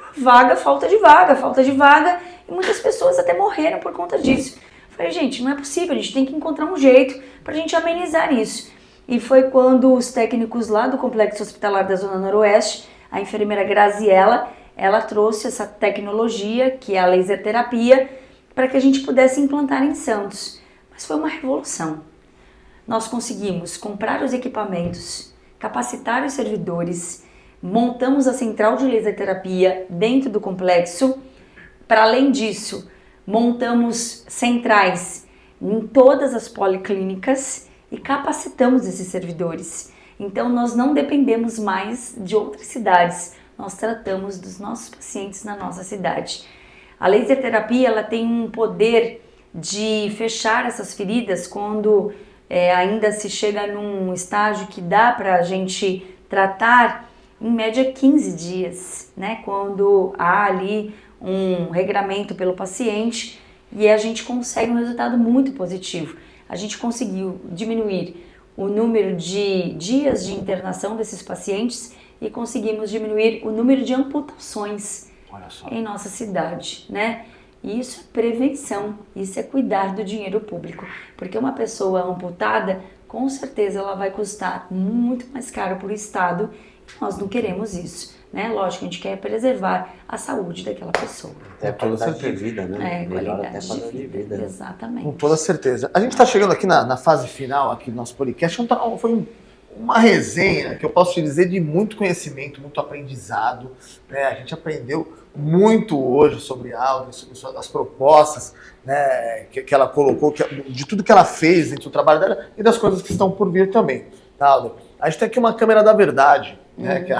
falta de vaga, e muitas pessoas até morreram por conta disso. Falei, gente, não é possível, a gente tem que encontrar um jeito para a gente amenizar isso. E foi quando os técnicos lá do Complexo Hospitalar da Zona Noroeste, a enfermeira Graziella, ela trouxe essa tecnologia, que é a laser terapia, para que a gente pudesse implantar em Santos. Mas foi uma revolução. Nós conseguimos comprar os equipamentos, capacitar os servidores, montamos a central de laser terapia dentro do complexo. Para além disso, montamos centrais em todas as policlínicas e capacitamos esses servidores. Então, nós não dependemos mais de outras cidades, nós tratamos dos nossos pacientes na nossa cidade. A laser terapia ela tem um poder de fechar essas feridas quando ainda se chega num estágio que dá para a gente tratar em média 15 dias, né? Quando há ali um regramento pelo paciente e a gente consegue um resultado muito positivo. A gente conseguiu diminuir o número de dias de internação desses pacientes e conseguimos diminuir o número de amputações em nossa cidade, né? E isso é prevenção, isso é cuidar do dinheiro público, porque uma pessoa amputada, com certeza ela vai custar muito mais caro para o Estado e nós não queremos isso, né? Lógico, a gente quer preservar a saúde daquela pessoa. É qualidade de vida, né? Melhor até a qualidade de vida. Exatamente. Com toda certeza. A gente está chegando aqui na fase final aqui do nosso podcast. Foi uma resenha que eu posso te dizer de muito conhecimento, muito aprendizado, né? A gente aprendeu muito hoje sobre a Audrey, sobre as propostas, né, que ela colocou, de tudo que ela fez dentro do trabalho dela e das coisas que estão por vir também, tá, Audrey? A gente tem aqui uma câmera da verdade, né, que é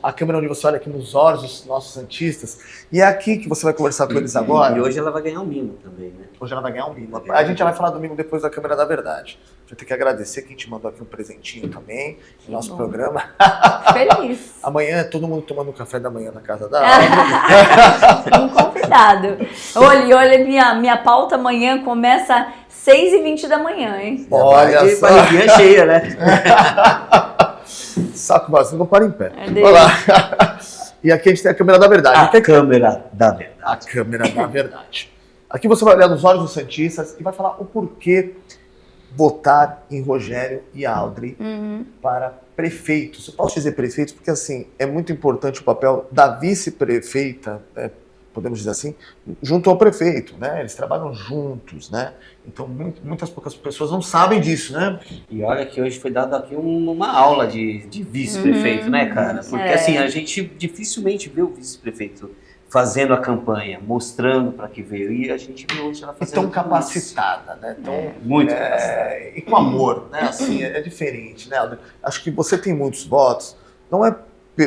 a câmera onde você olha aqui nos olhos dos nossos santistas, e é aqui que você vai conversar com eles agora. E hoje ela vai ganhar um mimo também, né? Hoje ela vai ganhar um mimo. A gente já vai falar do mimo depois da câmera da verdade. A gente tem que agradecer quem te mandou aqui um presentinho também no nosso programa. Feliz. Amanhã todo mundo tomando um café da manhã na casa da Audrey. Um convidado. Olha, minha pauta amanhã começa às 6h20 da manhã, hein? Olha só. Barriguinha cheia, né? Saco vazio, não para em pé. Olha lá. E aqui a gente tem a câmera da verdade. A câmera da verdade. A câmera da verdade. Aqui você vai olhar nos olhos dos santistas e vai falar o porquê votar em Rogério e Audrey para prefeitos. Eu posso dizer prefeitos porque, assim, é muito importante o papel da vice-prefeita, podemos dizer assim, junto ao prefeito, né? Eles trabalham juntos, né? Então, muitas poucas pessoas não sabem disso, né? E olha que hoje foi dado aqui uma aula de vice-prefeito, né, cara? Porque, assim, a gente dificilmente vê o vice-prefeito fazendo a campanha, mostrando para que veio, e a gente viu hoje ela fazendo. Tão capacitada, né? Muito capacitada. E com amor, né? Assim, é diferente, né, Audrey? Acho que você tem muitos votos, não é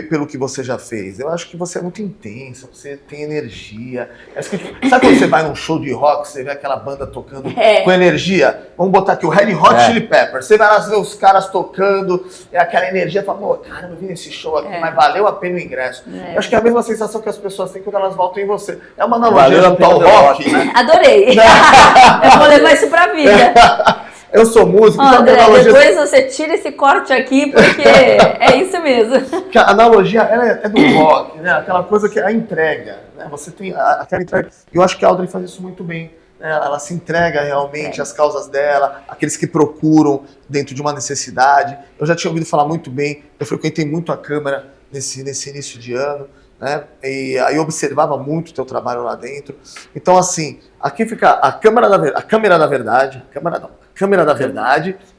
pelo que você já fez. Eu acho que você é muito intensa, você tem energia. Sabe quando você vai num show de rock, você vê aquela banda tocando com energia? Vamos botar aqui o Red Hot Chili Peppers. Você vai lá ver os caras tocando, aquela energia, fala, pô, cara, eu vim nesse show aqui, mas valeu a pena o ingresso. Eu acho que é a mesma sensação que as pessoas têm quando elas voltam em você. É uma analogia junto ao rock, né? Adorei. Eu vou levar isso pra vida. Eu sou músico. André, depois você tira esse corte aqui, porque é isso mesmo. Que a analogia é do rock, né? Aquela coisa que é a entrega, né? Você tem aquela entrega. E eu acho que a Audrey faz isso muito bem. Né? Ela se entrega realmente às causas dela, aqueles que procuram dentro de uma necessidade. Eu já tinha ouvido falar muito bem, eu frequentei muito a Câmara nesse início de ano, né? E aí eu observava muito o teu trabalho lá dentro. Então, assim, aqui fica a câmera da verdade,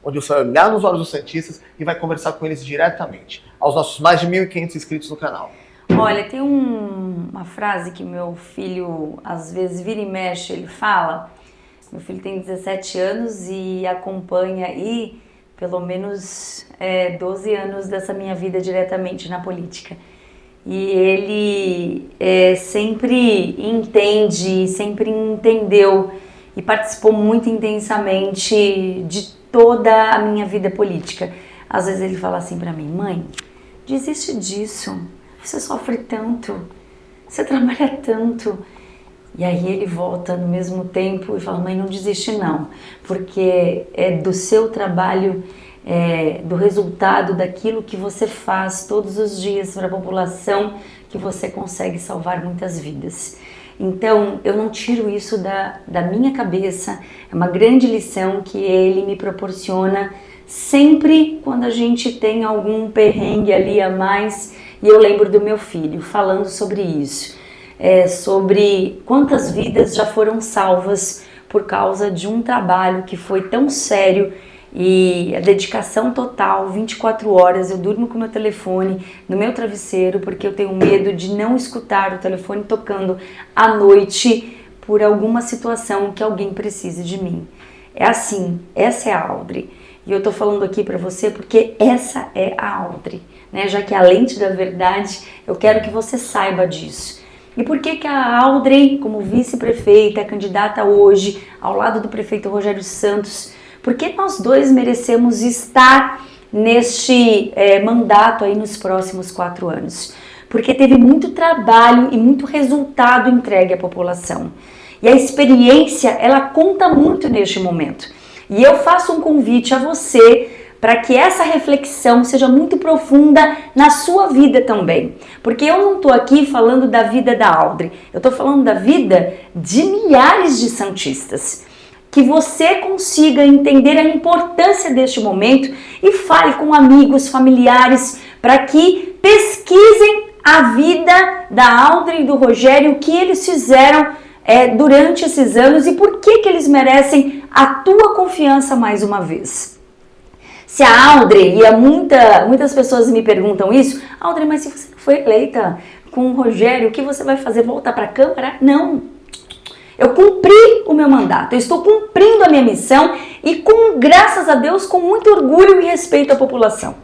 onde você vai olhar nos olhos dos santistas e vai conversar com eles diretamente, aos nossos mais de 1.500 inscritos no canal. Olha, tem uma frase que meu filho, às vezes, vira e mexe, ele fala. Meu filho tem 17 anos e acompanha aí pelo menos 12 anos dessa minha vida diretamente na política. E ele sempre entende, sempre entendeu e participou muito intensamente de toda a minha vida política. Às vezes ele fala assim pra mim, mãe, desiste disso, você sofre tanto, você trabalha tanto. E aí ele volta no mesmo tempo e fala, mãe, não desiste não, porque é do seu trabalho, do resultado daquilo que você faz todos os dias para a população que você consegue salvar muitas vidas. Então, eu não tiro isso da minha cabeça. É uma grande lição que ele me proporciona sempre quando a gente tem algum perrengue ali a mais. E eu lembro do meu filho falando sobre isso. Sobre quantas vidas já foram salvas por causa de um trabalho que foi tão sério e a dedicação total, 24 horas, eu durmo com o meu telefone no meu travesseiro porque eu tenho medo de não escutar o telefone tocando à noite por alguma situação que alguém precise de mim. É assim, essa é a Audrey. E eu tô falando aqui para você porque essa é a Audrey, né? Já que é a lente da verdade, eu quero que você saiba disso. E por que a Audrey, como vice-prefeita, candidata hoje, ao lado do prefeito Rogério Santos, por que nós dois merecemos estar neste mandato aí nos próximos 4 anos? Porque teve muito trabalho e muito resultado entregue à população. E a experiência, ela conta muito neste momento. E eu faço um convite a você para que essa reflexão seja muito profunda na sua vida também. Porque eu não estou aqui falando da vida da Audrey, eu estou falando da vida de milhares de santistas. Que você consiga entender a importância deste momento e fale com amigos, familiares, para que pesquisem a vida da Audrey e do Rogério, o que eles fizeram durante esses anos e por que eles merecem a tua confiança mais uma vez. Se a Audrey, e muitas pessoas me perguntam isso, Audrey, mas se você não foi eleita com o Rogério, o que você vai fazer? Voltar para a Câmara? Não. Eu cumpri o meu mandato, eu estou cumprindo a minha missão e graças a Deus, com muito orgulho e respeito à população.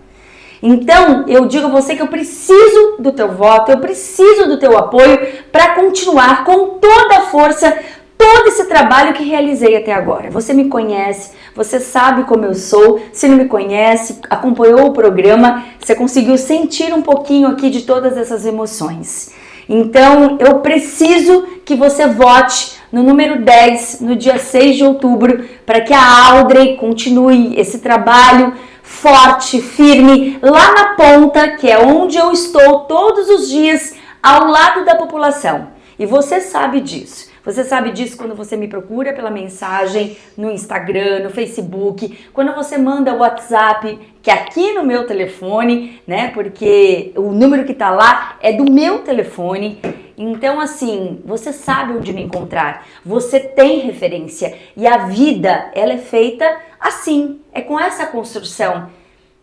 Então, eu digo a você que eu preciso do teu voto, eu preciso do teu apoio para continuar com toda a força, todo esse trabalho que realizei até agora. Você me conhece, você sabe como eu sou, se não me conhece, acompanhou o programa, você conseguiu sentir um pouquinho aqui de todas essas emoções. Então, eu preciso que você vote no número 10, no dia 6 de outubro, para que a Audrey continue esse trabalho forte, firme, lá na ponta, que é onde eu estou todos os dias, ao lado da população. E você sabe disso. Você sabe disso quando você me procura pela mensagem no Instagram, no Facebook, quando você manda o WhatsApp, que é aqui no meu telefone, né? Porque o número que tá lá é do meu telefone. Então, assim, você sabe onde me encontrar. Você tem referência. E a vida, ela é feita assim. É com essa construção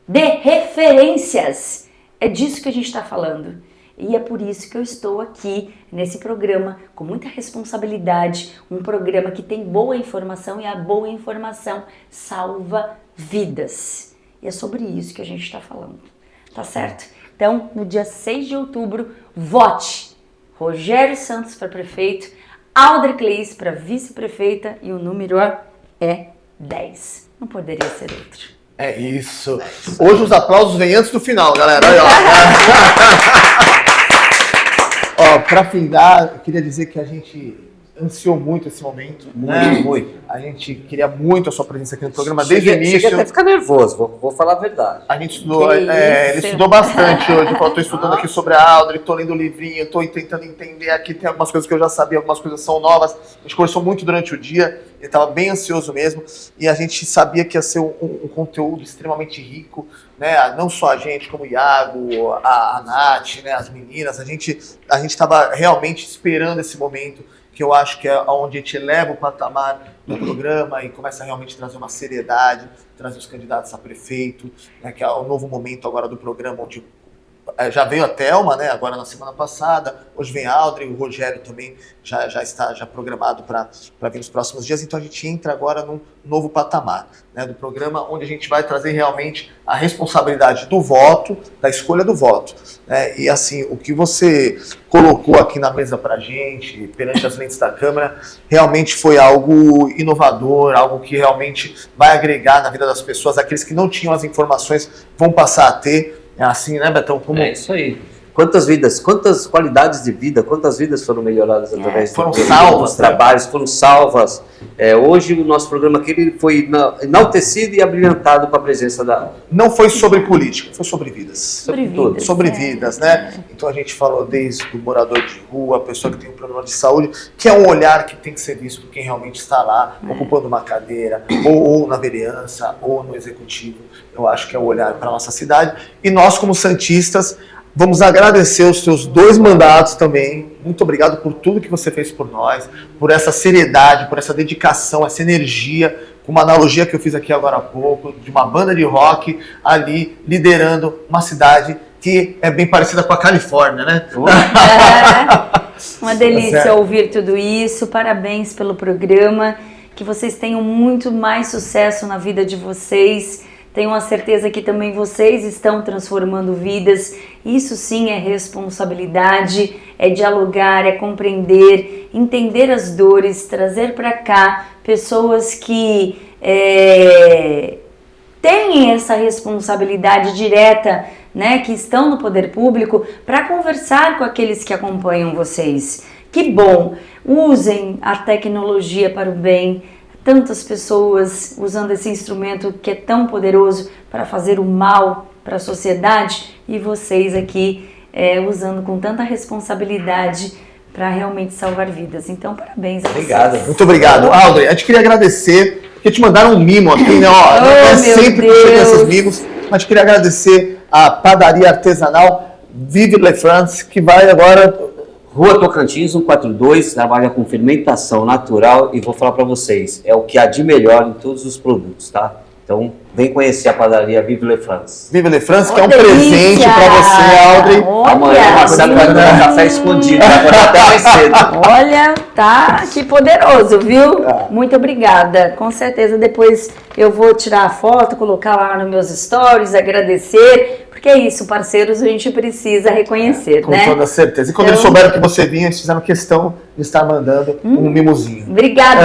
de referências. É disso que a gente está falando. E é por isso que eu estou aqui nesse programa com muita responsabilidade, um programa que tem boa informação e a boa informação salva vidas. E é sobre isso que a gente está falando, tá certo? Então, no dia 6 de outubro, vote Rogério Santos para prefeito, Audrey Cleis para vice-prefeita e o número é 10. Não poderia ser outro. É isso. Hoje os aplausos vêm antes do final, galera. Olha, ó, para findar, eu queria dizer que a gente ansiou muito esse momento, Muito. A gente queria muito a sua presença aqui no programa desde o início. Cheguei até a ficar nervoso, vou falar a verdade. A gente estudou, ele estudou bastante hoje. Eu estou estudando aqui sobre a Audrey, estou lendo o livrinho, estou tentando entender aqui. Tem algumas coisas que eu já sabia, algumas coisas são novas. A gente conversou muito durante o dia, ele estava bem ansioso mesmo. E a gente sabia que ia ser um conteúdo extremamente rico, né? Não só a gente, como o Iago, a Nath, né? As meninas. A gente estava realmente esperando esse momento, que eu acho que é onde a gente eleva o patamar do programa e começa a realmente trazer uma seriedade, trazer os candidatos a prefeito, né, que é o novo momento agora do programa, onde já veio a Thelma, né, agora na semana passada, hoje vem a Audrey, o Rogério também já está programado para vir nos próximos dias, então a gente entra agora num novo patamar, né, do programa, onde a gente vai trazer realmente a responsabilidade do voto, da escolha do voto, né, e assim, o que você colocou aqui na mesa para a gente, perante as lentes da Câmara, realmente foi algo inovador, algo que realmente vai agregar na vida das pessoas, aqueles que não tinham as informações vão passar a ter. É assim, né, Betão? É isso aí. quantas vidas, quantas qualidades de vida, quantas vidas foram melhoradas através dos trabalhos, foram salvas. Hoje o nosso programa aqui ele foi enaltecido e abrilhantado com a presença da... Não foi sobre política, foi sobre vidas. Sobre vidas, né? Então a gente falou desde o morador de rua, a pessoa que tem um problema de saúde, que é um olhar que tem que ser visto por quem realmente está lá, ocupando uma cadeira, ou na vereança, ou no executivo. Eu acho que é o olhar para a nossa cidade. E nós, como santistas, vamos agradecer os seus 2 mandatos também. Muito obrigado por tudo que você fez por nós, por essa seriedade, por essa dedicação, essa energia, com uma analogia que eu fiz aqui agora há pouco, de uma banda de rock ali liderando uma cidade que é bem parecida com a Califórnia, né? Uma delícia ouvir tudo isso. Parabéns pelo programa. Que vocês tenham muito mais sucesso na vida de vocês. Tenho a certeza que também vocês estão transformando vidas. Isso sim é responsabilidade, é dialogar, é compreender, entender as dores, trazer para cá pessoas que têm essa responsabilidade direta, né, que estão no poder público, para conversar com aqueles que acompanham vocês. Que bom! Usem a tecnologia para o bem. Tantas pessoas usando esse instrumento que é tão poderoso para fazer o mal para a sociedade, e vocês aqui usando com tanta responsabilidade para realmente salvar vidas. Então, parabéns a vocês. Obrigado. Muito obrigado. Aldrey, a gente queria agradecer, porque te mandaram um mimo aqui, né? Não é sempre que chegam esses mimos, mas a gente queria agradecer a padaria artesanal Vive Le France, que vai agora... Rua Tocantins, 142, trabalha com fermentação natural e vou falar para vocês, é o que há de melhor em todos os produtos, tá? Então, vem conhecer a padaria Vive Le France. Vive Le France, que é um presente para você, Aldrey. Amanhã o Marcelo vai tomar um café escondido, vai acordar até mais cedo. Olha, tá que poderoso, viu? Muito obrigada. Com certeza depois eu vou tirar a foto, colocar lá nos meus stories, agradecer. Porque é isso, parceiros, a gente precisa reconhecer, né? Com toda certeza. E quando eles souberam que você vinha, eles fizeram questão de estar mandando um mimozinho. Obrigada,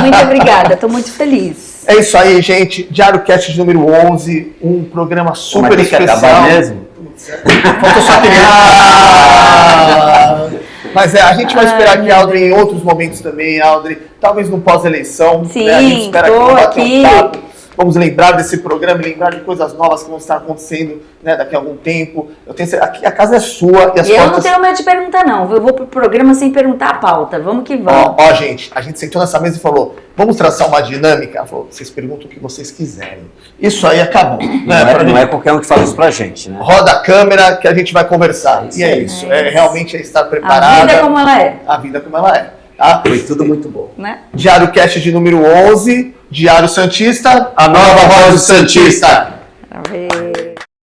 muito obrigada, estou muito feliz. É isso aí, gente. Diário Cast de número 11, um programa super especial. Mas tem que acabar mesmo? Faltou só Mas a gente vai esperar aqui, Aldrey, em outros momentos também, Aldrey. Talvez no pós-eleição. Sim, né? A gente espera estou aqui. Vamos lembrar desse programa e lembrar de coisas novas que vão estar acontecendo, né, daqui a algum tempo. Eu tenho certeza, aqui a casa é sua e as portas... não tenho medo de perguntar, não. Eu vou pro programa sem perguntar a pauta. Vamos que vamos. Ó, gente, a gente sentou nessa mesa e falou, vamos traçar uma dinâmica? Ela falou, vocês perguntam o que vocês quiserem. Isso aí acabou. Não é qualquer um que fala isso pra gente, né? Roda a câmera que a gente vai conversar. E é isso. Realmente é estar preparada. A vida como ela é. A vida como ela é. Tá? Foi tudo muito bom. Né? Diário Cast de número 11, Diário Santista, a nova voz do Santista.